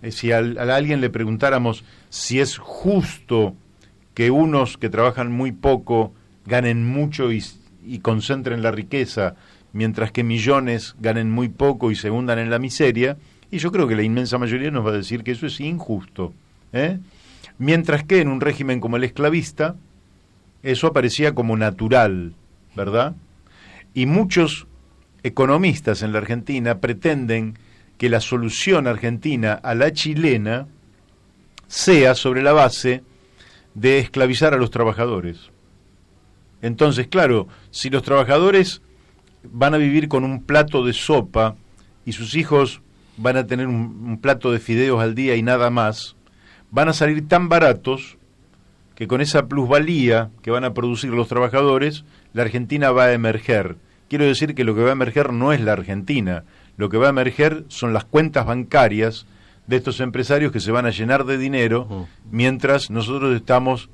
si a alguien le preguntáramos si es justo que unos que trabajan muy poco ganen mucho y concentren la riqueza, mientras que millones ganen muy poco y se hundan en la miseria, y yo creo que la inmensa mayoría nos va a decir que eso es injusto, mientras que en un régimen como el esclavista eso aparecía como natural, ¿verdad? Y muchos economistas en la Argentina pretenden que la solución argentina a la chilena sea sobre la base de esclavizar a los trabajadores. Entonces, claro, si los trabajadores van a vivir con un plato de sopa y sus hijos van a tener un plato de fideos al día y nada más, van a salir tan baratos que con esa plusvalía que van a producir los trabajadores, la Argentina va a emerger. Quiero decir que lo que va a emerger no es la Argentina, lo que va a emerger son las cuentas bancarias de estos empresarios que se van a llenar de dinero mientras nosotros estamos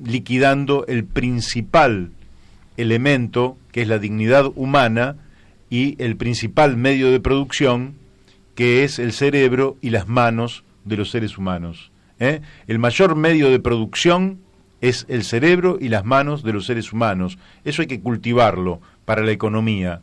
liquidando el principal elemento, que es la dignidad humana, y el principal medio de producción, que es el cerebro y las manos de los seres humanos. El mayor medio de producción es el cerebro y las manos de los seres humanos. Eso hay que cultivarlo para la economía.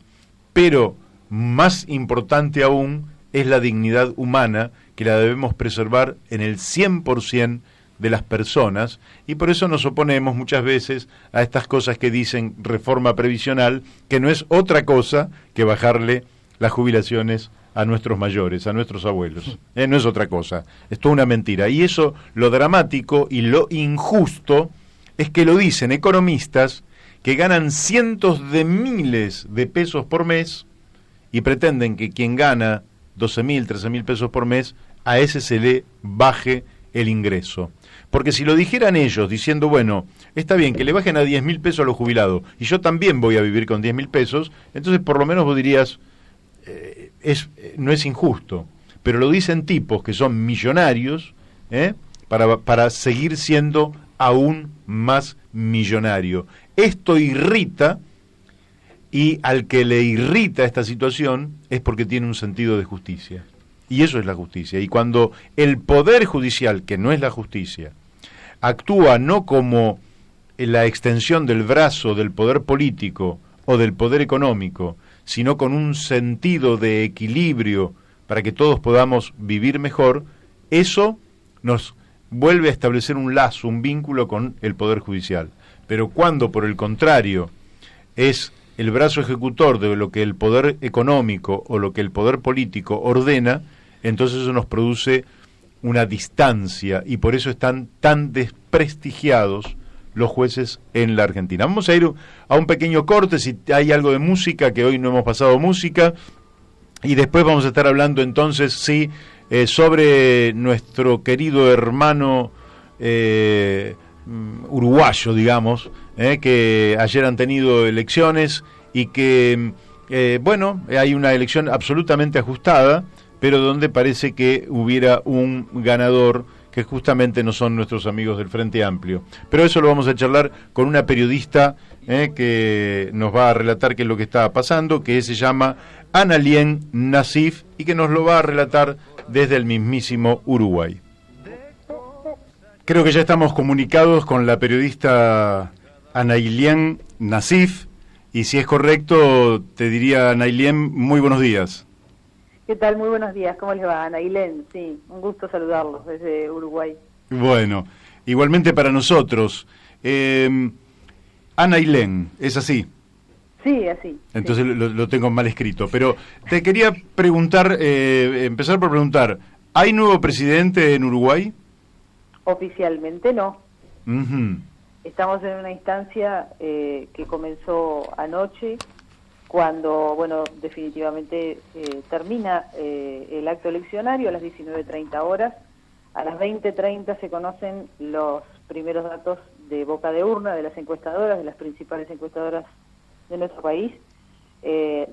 Pero más importante aún es la dignidad humana, que la debemos preservar en el 100% de las personas, y por eso nos oponemos muchas veces a estas cosas que dicen reforma previsional, que no es otra cosa que bajarle las jubilaciones a nuestros mayores, a nuestros abuelos. No es otra cosa, es toda una mentira. Y eso, lo dramático y lo injusto, es que lo dicen economistas que ganan cientos de miles de pesos por mes y pretenden que quien gana 12.000, 13.000 pesos por mes, a ese se le baje el ingreso. Porque si lo dijeran ellos, diciendo, bueno, está bien que le bajen a 10.000 pesos a los jubilados, y yo también voy a vivir con 10.000 pesos, entonces por lo menos vos dirías, no es injusto. Pero lo dicen tipos que son millonarios, para seguir siendo aún más millonario. Esto irrita, y al que le irrita esta situación es porque tiene un sentido de justicia. Y eso es la justicia. Y cuando el Poder Judicial, que no es la justicia, actúa no como la extensión del brazo del poder político o del poder económico, sino con un sentido de equilibrio para que todos podamos vivir mejor, eso nos vuelve a establecer un lazo, un vínculo con el Poder Judicial. Pero cuando, por el contrario, es el brazo ejecutor de lo que el poder económico o lo que el poder político ordena, entonces eso nos produce una distancia, y por eso están tan desprestigiados los jueces en la Argentina. Vamos a ir a un pequeño corte, si hay algo de música, que hoy no hemos pasado música, y después vamos a estar hablando entonces, sí, sobre nuestro querido hermano uruguayo, digamos, que ayer han tenido elecciones y que, bueno, hay una elección absolutamente ajustada, pero donde parece que hubiera un ganador, que justamente no son nuestros amigos del Frente Amplio. Pero eso lo vamos a charlar con una periodista que nos va a relatar qué es lo que está pasando, que se llama Analien Nassif, y que nos lo va a relatar desde el mismísimo Uruguay. Creo que ya estamos comunicados con la periodista Analien Nassif, y si es correcto, te diría, Analien, muy buenos días. ¿Qué tal? Muy buenos días. ¿Cómo les va? Analien, sí, un gusto saludarlos desde Uruguay. Bueno, igualmente para nosotros. Analien, ¿es así? Sí, así. Entonces sí. Lo tengo mal escrito, pero te quería preguntar, empezar por preguntar, ¿hay nuevo presidente en Uruguay? Oficialmente no. Uh-huh. Estamos en una instancia que comenzó anoche, cuando, bueno, definitivamente termina el acto eleccionario a las 19:30 horas. A las 20:30 se conocen los primeros datos de boca de urna de las encuestadoras, de las principales encuestadoras de nuestro país,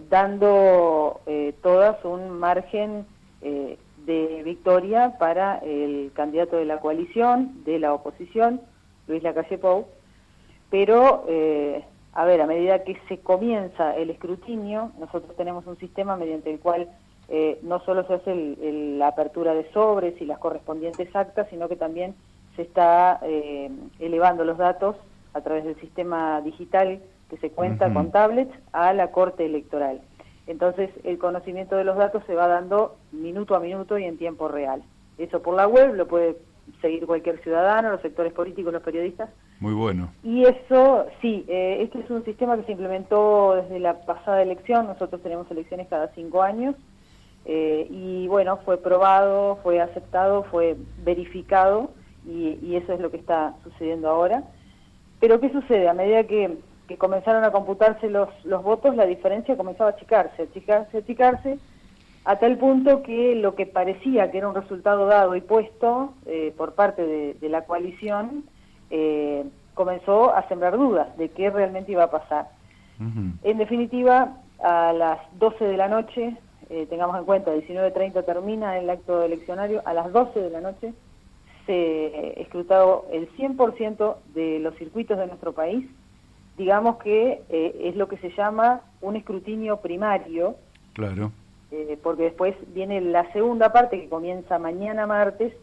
dando todas un margen de victoria para el candidato de la coalición, de la oposición, Luis Lacalle Pou, pero a ver, a medida que se comienza el escrutinio, nosotros tenemos un sistema mediante el cual no solo se hace la apertura de sobres y las correspondientes actas, sino que también se está elevando los datos a través del sistema digital que se cuenta con tablets a la Corte Electoral. Entonces, el conocimiento de los datos se va dando minuto a minuto y en tiempo real. Eso por la web lo puede seguir cualquier ciudadano, los sectores políticos, los periodistas. Muy bueno. Y eso, sí, este es un sistema que se implementó desde la pasada elección. Nosotros tenemos elecciones cada 5 años. Y bueno, fue probado, fue aceptado, fue verificado, y eso es lo que está sucediendo ahora. Pero ¿qué sucede? A medida que comenzaron a computarse los votos, la diferencia comenzaba a achicarse, a tal punto que lo que parecía que era un resultado dado y puesto por parte de la coalición comenzó a sembrar dudas de qué realmente iba a pasar. Uh-huh. En definitiva, a las 12 de la noche tengamos en cuenta, 19:30 termina el acto eleccionario, a las 12 de la noche se escrutado el 100% de los circuitos de nuestro país. Digamos que es lo que se llama un escrutinio primario. Claro. Porque después viene la segunda parte que comienza mañana martes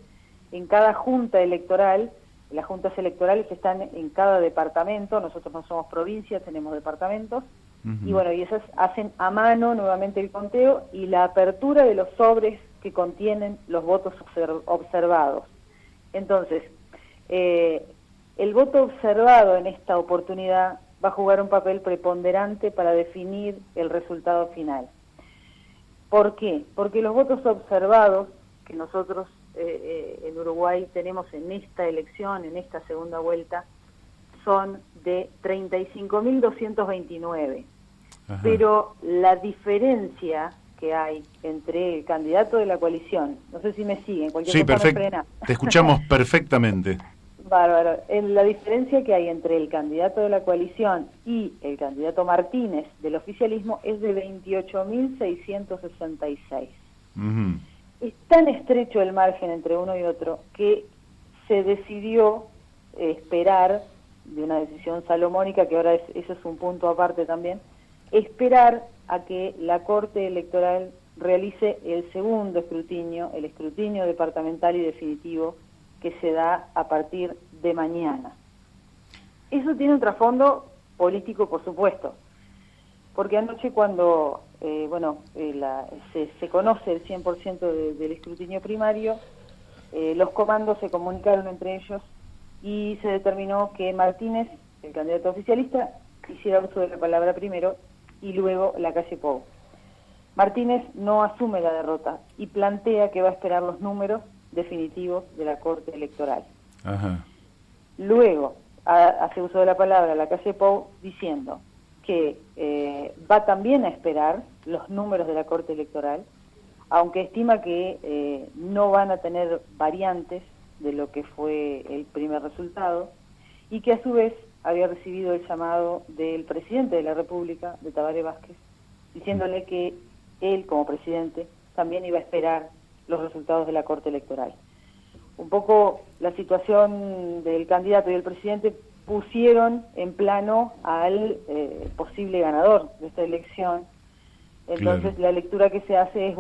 en cada junta electoral. Las juntas electorales están en cada departamento, nosotros no somos provincias, tenemos departamentos, y bueno, y esas hacen a mano nuevamente el conteo y la apertura de los sobres que contienen los votos observados. Entonces, el voto observado en esta oportunidad va a jugar un papel preponderante para definir el resultado final. ¿Por qué? Porque los votos observados que nosotros en Uruguay tenemos en esta elección, en esta segunda vuelta, son de 35.229. Pero la diferencia que hay entre el candidato de la coalición, no sé si me siguen, cualquier cosa me frena. Te escuchamos perfectamente. Bárbaro. La diferencia que hay entre el candidato de la coalición y el candidato Martínez del oficialismo es de 28.666. Es tan estrecho el margen entre uno y otro que se decidió esperar, de una decisión salomónica, que ahora eso es un punto aparte también, esperar a que la Corte Electoral realice el segundo escrutinio, el escrutinio departamental y definitivo, que se da a partir de mañana. Eso tiene un trasfondo político, por supuesto, porque anoche cuando se conoce el 100% del escrutinio primario, los comandos se comunicaron entre ellos y se determinó que Martínez, el candidato oficialista, hiciera uso de la palabra primero y luego la calle Pou. Martínez no asume la derrota y plantea que va a esperar los números definitivos de la Corte Electoral. Luego hace uso de la palabra la calle Pou diciendo que va también a esperar los números de la Corte Electoral, aunque estima que no van a tener variantes de lo que fue el primer resultado, y que a su vez había recibido el llamado del presidente de la República, de Tabaré Vázquez, diciéndole que él, como presidente, también iba a esperar los resultados de la Corte Electoral. Un poco la situación del candidato y del presidente pusieron en plano al posible ganador de esta elección. Entonces, la lectura que se hace es,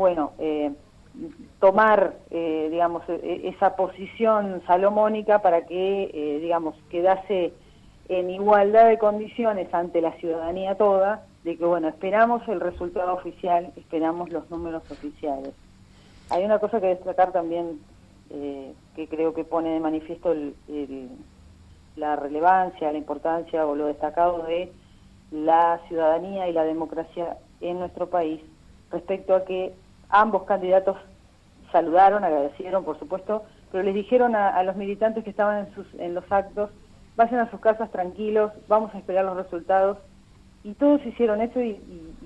tomar, esa posición salomónica para que, quedase en igualdad de condiciones ante la ciudadanía toda, de que, esperamos el resultado oficial, esperamos los números oficiales. Hay una cosa que destacar también, que creo que pone de manifiesto la relevancia, la importancia o lo destacado de la ciudadanía y la democracia en nuestro país, respecto a que ambos candidatos saludaron, agradecieron, por supuesto, pero les dijeron a los militantes que estaban en los actos: vayan a sus casas tranquilos, vamos a esperar los resultados, y todos hicieron eso y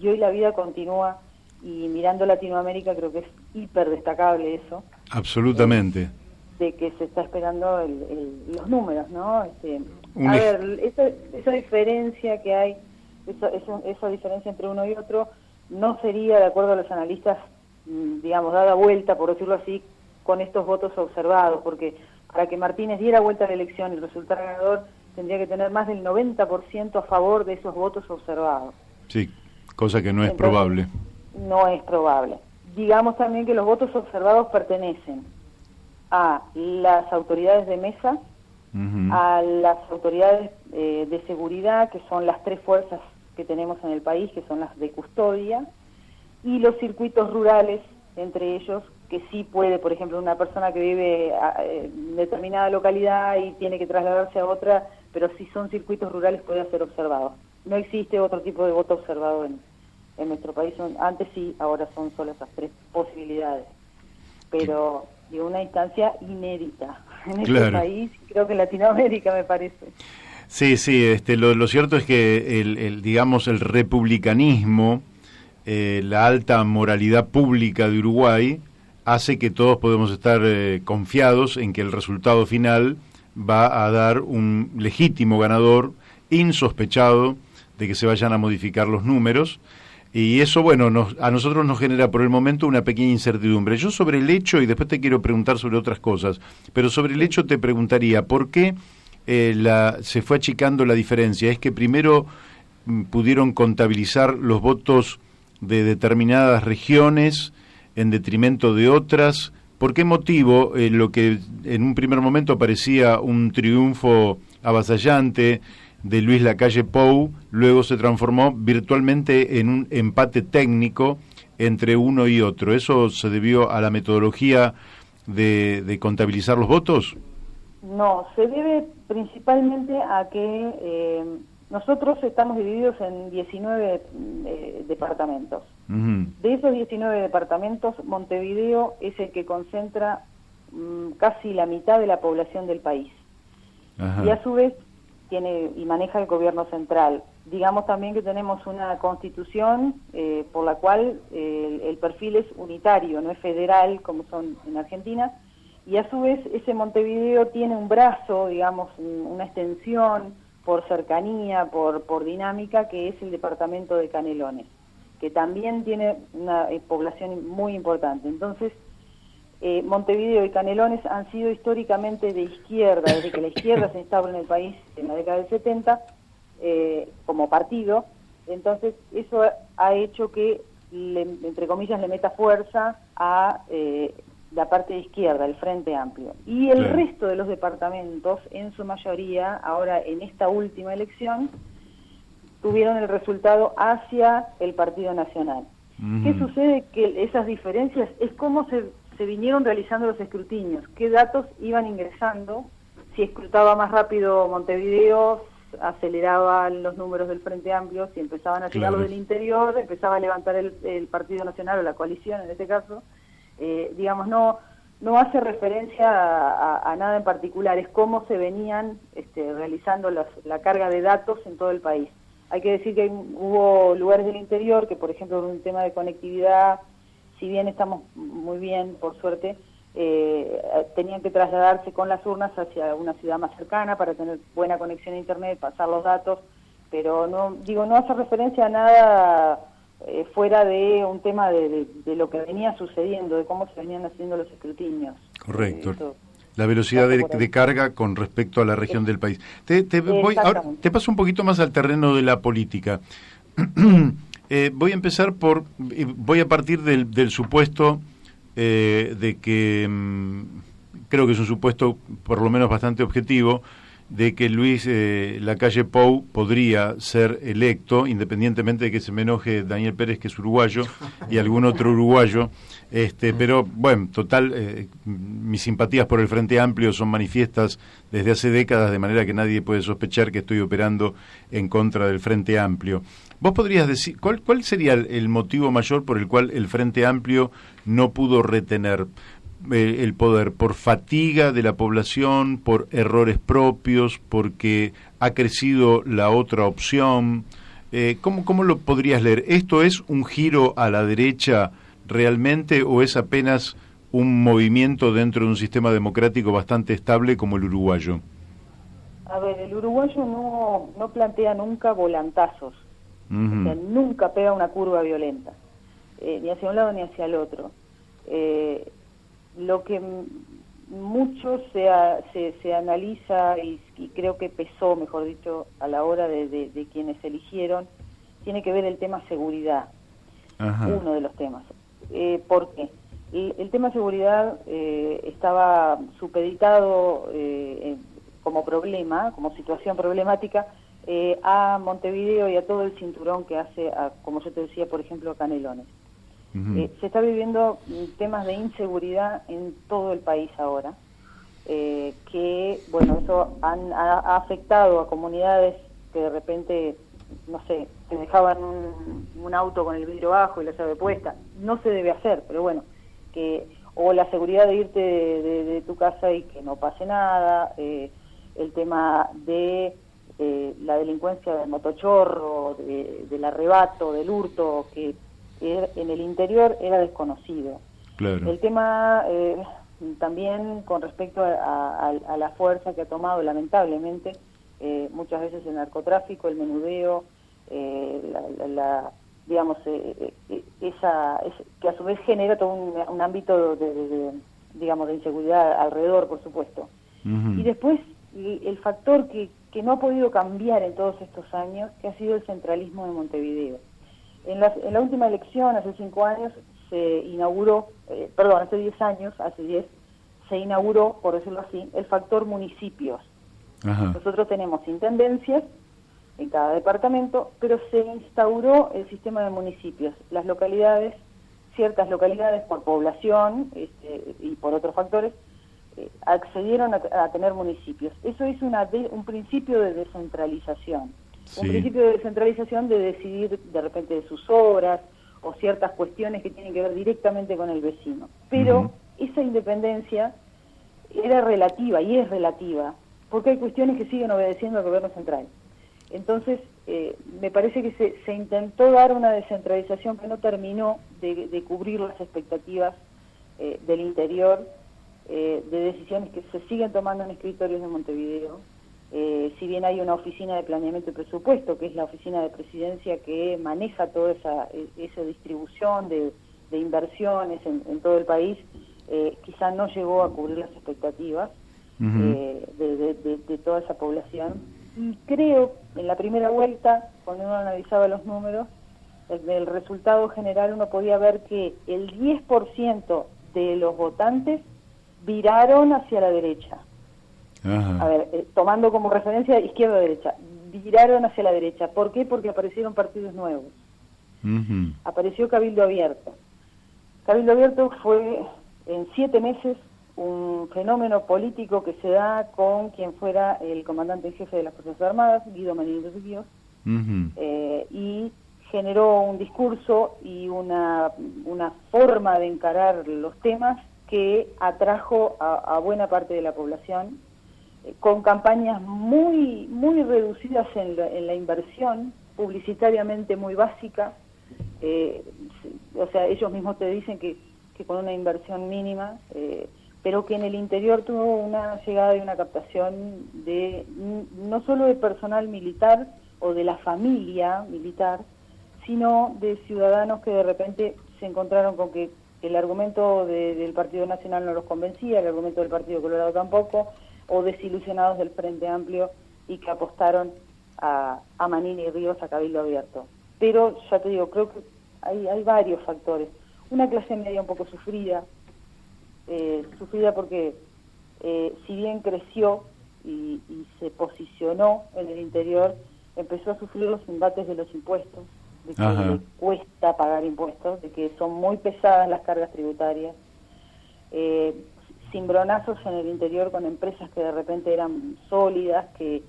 hoy la vida continúa, y mirando Latinoamérica creo que es hiper destacable eso. Absolutamente. De que se está esperando los números, ¿no? Esa diferencia que hay, esa diferencia entre uno y otro, no sería, de acuerdo a los analistas, dada vuelta, por decirlo así, con estos votos observados, porque para que Martínez diera vuelta a la elección y resultara ganador, tendría que tener más del 90% a favor de esos votos observados. Sí, cosa que no es probable. No es probable. Digamos también que los votos observados pertenecen a las autoridades de mesa, a las autoridades de seguridad, que son las tres fuerzas que tenemos en el país, que son las de custodia, y los circuitos rurales, entre ellos, que sí puede, por ejemplo, una persona que vive en determinada localidad y tiene que trasladarse a otra, pero si son circuitos rurales puede ser observado. No existe otro tipo de voto observado en nuestro país. Antes sí, ahora son solo esas tres posibilidades. Pero de una instancia inédita en este país, creo que en Latinoamérica, me parece. Sí, lo cierto es que el republicanismo, la alta moralidad pública de Uruguay hace que todos podemos estar confiados en que el resultado final va a dar un legítimo ganador, insospechado de que se vayan a modificar los números. Y eso, bueno, a nosotros nos genera por el momento una pequeña incertidumbre. Yo sobre el hecho, y después te quiero preguntar sobre otras cosas, pero sobre el hecho te preguntaría, ¿por qué se fue achicando la diferencia? ¿Es que primero pudieron contabilizar los votos de determinadas regiones en detrimento de otras? ¿Por qué motivo lo que en un primer momento parecía un triunfo avasallante de Luis Lacalle Pou, luego se transformó virtualmente en un empate técnico entre uno y otro? ¿Eso se debió a la metodología de contabilizar los votos? No, se debe principalmente a que nosotros estamos divididos en 19 departamentos. De esos 19 departamentos, Montevideo es el que concentra casi la mitad de la población del país. Ajá. Y a su vez tiene y maneja el gobierno central. Digamos también que tenemos una constitución por la cual el perfil es unitario, no es federal como son en Argentina, y a su vez ese Montevideo tiene un brazo, digamos, una extensión por cercanía, por dinámica, que es el departamento de Canelones, que también tiene una población muy importante. Entonces, Montevideo y Canelones han sido históricamente de izquierda, desde que la izquierda se instauró en el país en la década del 70, como partido. Entonces, eso ha hecho que, entre comillas, le meta fuerza a la parte de izquierda, el Frente Amplio. Y el resto de los departamentos, en su mayoría, ahora en esta última elección, tuvieron el resultado hacia el Partido Nacional. ¿Qué sucede? Que esas diferencias es cómo se vinieron realizando los escrutinios, qué datos iban ingresando, si escrutaba más rápido Montevideo, aceleraban los números del Frente Amplio, si empezaban a llegar los del interior, empezaba a levantar el Partido Nacional o la coalición en este caso. Digamos, no hace referencia a nada en particular, es cómo se venían realizando la carga de datos en todo el país. Hay que decir que hubo lugares del interior que, por ejemplo, en un tema de conectividad, si bien estamos muy bien, por suerte, tenían que trasladarse con las urnas hacia una ciudad más cercana para tener buena conexión a internet, pasar los datos, pero no hace referencia a nada fuera de un tema de lo que venía sucediendo, de cómo se venían haciendo los escrutinios. Correcto. La velocidad de carga con respecto a la región del país. Ahora, te paso un poquito más al terreno de la política. Voy a empezar voy a partir del supuesto de que creo que es un supuesto por lo menos bastante objetivo, de que Luis Lacalle Pou podría ser electo, independientemente de que se me enoje Daniel Pérez, que es uruguayo, y algún otro uruguayo, pero bueno, total, mis simpatías por el Frente Amplio son manifiestas desde hace décadas, de manera que nadie puede sospechar que estoy operando en contra del Frente Amplio. ¿Vos podrías decir cuál sería el motivo mayor por el cual el Frente Amplio no pudo retener el poder? ¿Por fatiga de la población, por errores propios, porque ha crecido la otra opción? ¿Cómo lo podrías leer? ¿Esto es un giro a la derecha realmente o es apenas un movimiento dentro de un sistema democrático bastante estable como el uruguayo? A ver, el uruguayo no plantea nunca volantazos. O sea, nunca pega una curva violenta, ni hacia un lado ni hacia el otro. Lo que mucho se analiza y creo que pesó, mejor dicho, a la hora de quienes eligieron, tiene que ver el tema seguridad. Ajá. Uno de los temas. ¿Por qué? El tema seguridad estaba supeditado como problema, como situación problemática, a Montevideo y a todo el cinturón que hace, como yo te decía, por ejemplo, a Canelones. Se está viviendo temas de inseguridad en todo el país ahora, que, bueno, eso ha afectado a comunidades que de repente, no sé, te dejaban un auto con el vidrio bajo y la llave puesta. No se debe hacer, pero bueno, o la seguridad de irte de tu casa y que no pase nada, el tema de la delincuencia del motochorro, del arrebato, del hurto, que en el interior era desconocido. Claro. El tema también con respecto a la fuerza que ha tomado, lamentablemente, muchas veces el narcotráfico, el menudeo, digamos, que a su vez genera todo un ámbito digamos, de inseguridad alrededor, por supuesto. Y después el factor que no ha podido cambiar en todos estos años, que ha sido el centralismo de Montevideo. En la última elección, hace 5 años, se inauguró, hace 10 años, se inauguró, por decirlo así, el factor municipios. Ajá. Nosotros tenemos intendencias en cada departamento, pero se instauró el sistema de municipios. Las localidades, ciertas localidades por población y por otros factores, accedieron a tener municipios. Eso es un principio de descentralización. Sí. Un principio de descentralización de decidir de repente de sus obras o ciertas cuestiones que tienen que ver directamente con el vecino. Pero esa independencia era relativa y es relativa, porque hay cuestiones que siguen obedeciendo al gobierno central. Entonces, me parece que se intentó dar una descentralización que no terminó de cubrir las expectativas del interior, de decisiones que se siguen tomando en escritorios de Montevideo. Si bien hay una oficina de planeamiento y presupuesto, que es la oficina de presidencia que maneja toda esa distribución de inversiones en todo el país, quizá no llegó a cubrir las expectativas de toda esa población. Y creo, en la primera vuelta, cuando uno analizaba los números, el resultado general uno podía ver que el 10% de los votantes viraron hacia la derecha. Ajá. A ver, tomando como referencia izquierda-derecha, viraron hacia la derecha. ¿Por qué? Porque aparecieron partidos nuevos. Apareció Cabildo Abierto. Cabildo Abierto fue en 7 meses un fenómeno político que se da con quien fuera el comandante en jefe de las Fuerzas Armadas, Guido Manini Ríos, y generó un discurso y una forma de encarar los temas que atrajo a buena parte de la población, con campañas muy reducidas en la inversión, publicitariamente muy básica. O sea, ellos mismos te dicen que con una inversión mínima, pero que en el interior tuvo una llegada y una captación no solo de personal militar o de la familia militar, sino de ciudadanos que de repente se encontraron con que el argumento del Partido Nacional no los convencía, el argumento del Partido Colorado tampoco, o desilusionados del Frente Amplio y que apostaron a Manini Ríos, a Cabildo Abierto. Pero ya te digo, creo que hay varios factores. Una clase media un poco sufrida porque si bien creció y se posicionó en el interior, empezó a sufrir los embates de los impuestos, de que le cuesta pagar impuestos, de que son muy pesadas las cargas tributarias, cimbronazos en el interior con empresas que de repente eran sólidas, que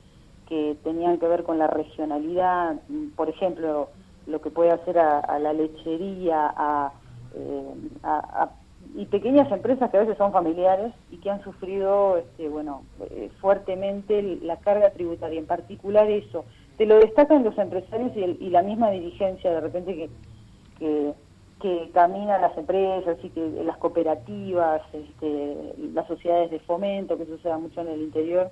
tenían que ver con la regionalidad, por ejemplo, lo que puede hacer a la lechería, y pequeñas empresas que a veces son familiares y que han sufrido fuertemente la carga tributaria, en particular eso. Te lo destacan los empresarios y la misma dirigencia de repente que camina las empresas y que las cooperativas, las sociedades de fomento, que eso se da mucho en el interior,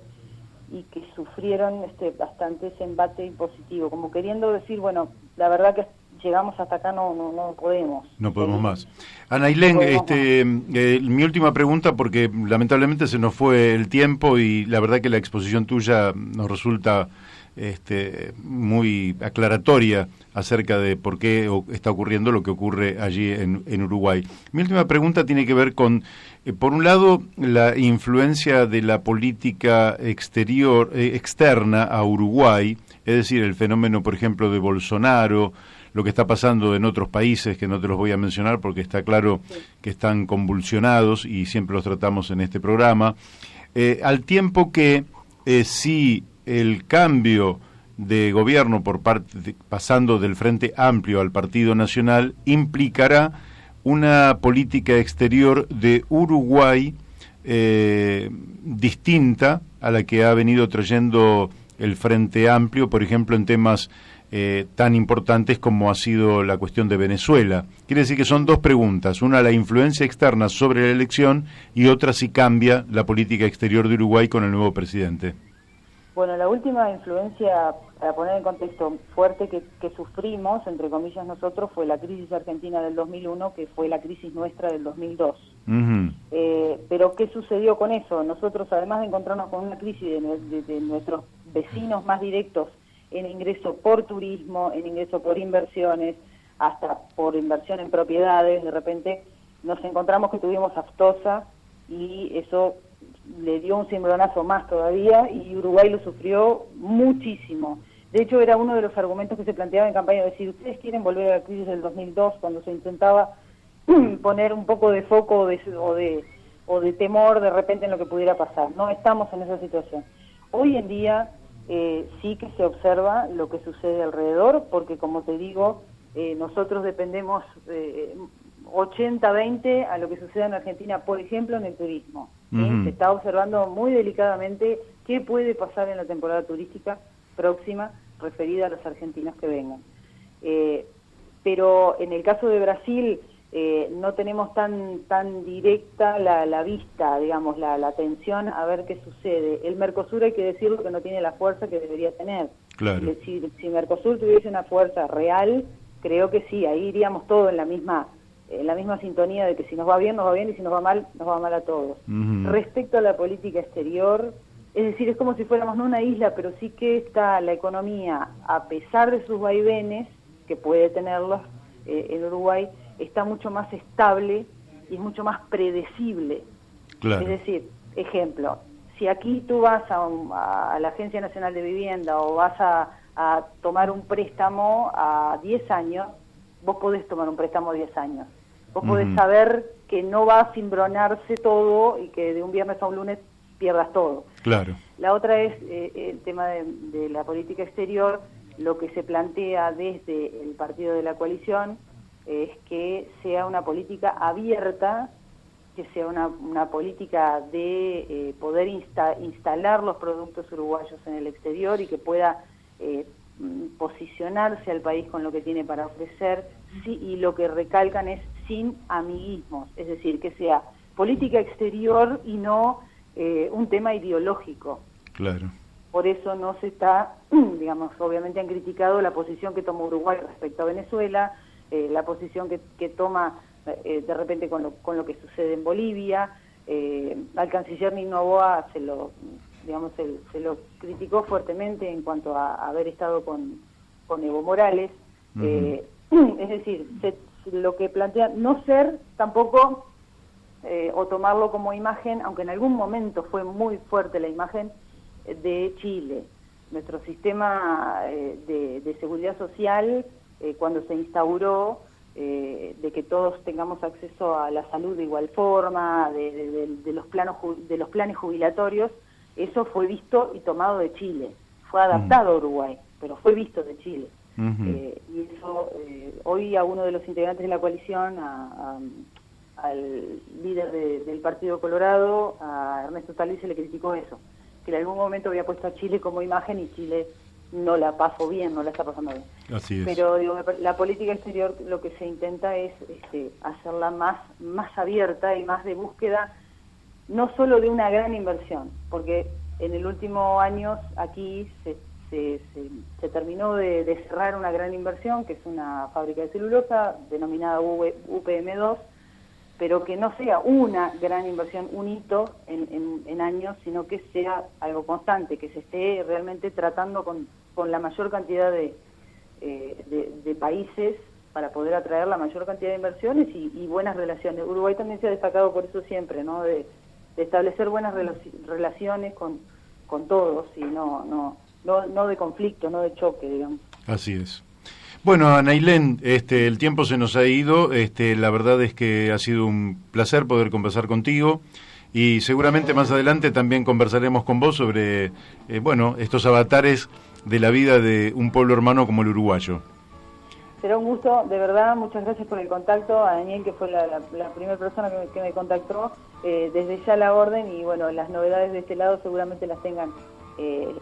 y que sufrieron bastante ese embate impositivo, como queriendo decir, bueno, la verdad que llegamos hasta acá, no podemos. No podemos más. Ana Ailén, mi última pregunta, porque lamentablemente se nos fue el tiempo y la verdad que la exposición tuya nos resulta muy aclaratoria acerca de por qué está ocurriendo lo que ocurre allí en Uruguay. Mi última pregunta tiene que ver con, por un lado, la influencia de la política externa a Uruguay, es decir, el fenómeno, por ejemplo, de Bolsonaro, lo que está pasando en otros países, que no te los voy a mencionar porque está claro que están convulsionados y siempre los tratamos en este programa, al tiempo que si el cambio de gobierno pasando del Frente Amplio al Partido Nacional implicará una política exterior de Uruguay distinta a la que ha venido trayendo el Frente Amplio, por ejemplo, en temas tan importantes como ha sido la cuestión de Venezuela. Quiere decir que son dos preguntas, una la influencia externa sobre la elección y otra si cambia la política exterior de Uruguay con el nuevo presidente. Bueno, la última influencia, para poner en contexto, fuerte que sufrimos, entre comillas nosotros, fue la crisis argentina del 2001, que fue la crisis nuestra del 2002. Pero ¿qué sucedió con eso? Nosotros, además de encontrarnos con una crisis de nuestros vecinos más directos en ingreso por turismo, en ingreso por inversiones, hasta por inversión en propiedades, de repente nos encontramos que tuvimos aftosa y eso le dio un cimbronazo más todavía y Uruguay lo sufrió muchísimo. De hecho, era uno de los argumentos que se planteaba en campaña, decir, ¿ustedes quieren volver a la crisis del 2002 cuando se intentaba poner un poco de foco o de temor de repente en lo que pudiera pasar? No estamos en esa situación. Hoy en día sí que se observa lo que sucede alrededor, porque como te digo, nosotros dependemos 80-20 a lo que sucede en Argentina, por ejemplo, en el turismo. Se está observando muy delicadamente qué puede pasar en la temporada turística próxima referida a los argentinos que vengan. Pero en el caso de Brasil no tenemos tan directa la vista, digamos, la atención a ver qué sucede. El Mercosur, hay que decirlo, que no tiene la fuerza que debería tener. Claro. Si Mercosur tuviese una fuerza real, creo que sí, ahí iríamos todos en la misma sintonía de que si nos va bien y si nos va mal a todos. Respecto a la política exterior, es decir, es como si fuéramos no una isla, pero sí que está la economía, a pesar de sus vaivenes, que puede tenerlos en Uruguay, está mucho más estable y es mucho más predecible. Claro. Es decir, ejemplo, si aquí tú vas a la Agencia Nacional de Vivienda o vas a tomar un préstamo a 10 años, vos podés tomar un préstamo a 10 años. Vos podés saber que no va a cimbronarse todo y que de un viernes a un lunes pierdas todo. Claro. La otra es el tema de la política exterior. Lo que se plantea desde el partido de la coalición es que sea una política abierta, que sea una política de poder instalar los productos uruguayos en el exterior y que pueda posicionarse al país con lo que tiene para ofrecer, sí, y lo que recalcan es sin amiguismos, es decir, que sea política exterior y no un tema ideológico. Claro. Por eso no se está, digamos, obviamente han criticado la posición que toma Uruguay respecto a Venezuela, la posición que toma de repente con lo que sucede en Bolivia. Al canciller Nino Noboa se lo criticó fuertemente en cuanto a haber estado con Evo Morales. Es decir, lo que plantea no ser tampoco o tomarlo como imagen, aunque en algún momento fue muy fuerte la imagen de Chile. Nuestro sistema de seguridad social, cuando se instauró, de que todos tengamos acceso a la salud de igual forma, de los planes jubilatorios, eso fue visto y tomado de Chile. Fue adaptado a Uruguay, pero fue visto de Chile. Y eso, hoy a uno de los integrantes de la coalición, al líder del Partido Colorado, a Ernesto Talvi, se le criticó eso, que en algún momento había puesto a Chile como imagen y Chile no la pasó bien, no la está pasando bien. Así es. Pero digo, la política exterior lo que se intenta es hacerla más abierta y más de búsqueda, no solo de una gran inversión, porque en el último año aquí se terminó de cerrar una gran inversión, que es una fábrica de celulosa denominada UPM2, pero que no sea una gran inversión, un hito en años, sino que sea algo constante, que se esté realmente tratando con la mayor cantidad de países para poder atraer la mayor cantidad de inversiones y buenas relaciones. Uruguay también se ha destacado por eso siempre, ¿no? De establecer buenas relaciones con todos y no de conflicto, no de choque, digamos. Así es. Bueno, Anailén, el tiempo se nos ha ido, la verdad es que ha sido un placer poder conversar contigo y seguramente más adelante también conversaremos con vos sobre, estos avatares de la vida de un pueblo hermano como el uruguayo. Será un gusto, de verdad, muchas gracias por el contacto, a Daniel, que fue la primera persona que me contactó, desde ya la orden, y bueno, las novedades de este lado seguramente las tengan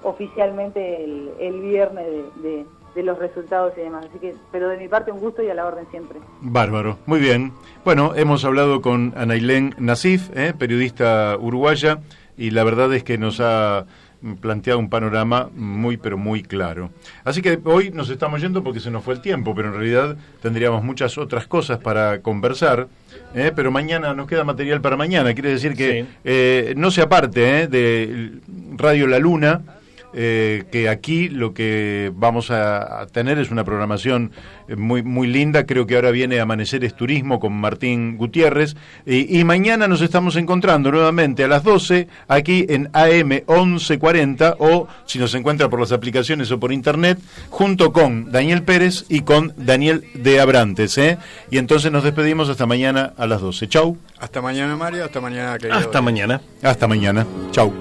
oficialmente el viernes de los resultados y demás, así que, pero de mi parte un gusto y a la orden siempre. Bárbaro, muy bien. Bueno, hemos hablado con Anailén Nassif, periodista uruguaya, y la verdad es que nos ha planteado un panorama muy, pero muy claro. Así que hoy nos estamos yendo porque se nos fue el tiempo, pero en realidad tendríamos muchas otras cosas para conversar, pero mañana nos queda material para mañana. Quiere decir que no se aparte de Radio La Luna, que aquí lo que vamos a tener es una programación muy, muy linda. Creo que ahora viene Amaneceres Turismo con Martín Gutiérrez, y mañana nos estamos encontrando nuevamente a las 12 aquí en AM 1140, o si nos encuentra por las aplicaciones o por internet, junto con Daniel Pérez y con Daniel de Abrantes, y entonces nos despedimos hasta mañana a las 12. Chau. Hasta mañana, Mario. Hasta mañana, querido. Hasta mañana. Hasta mañana. Chau.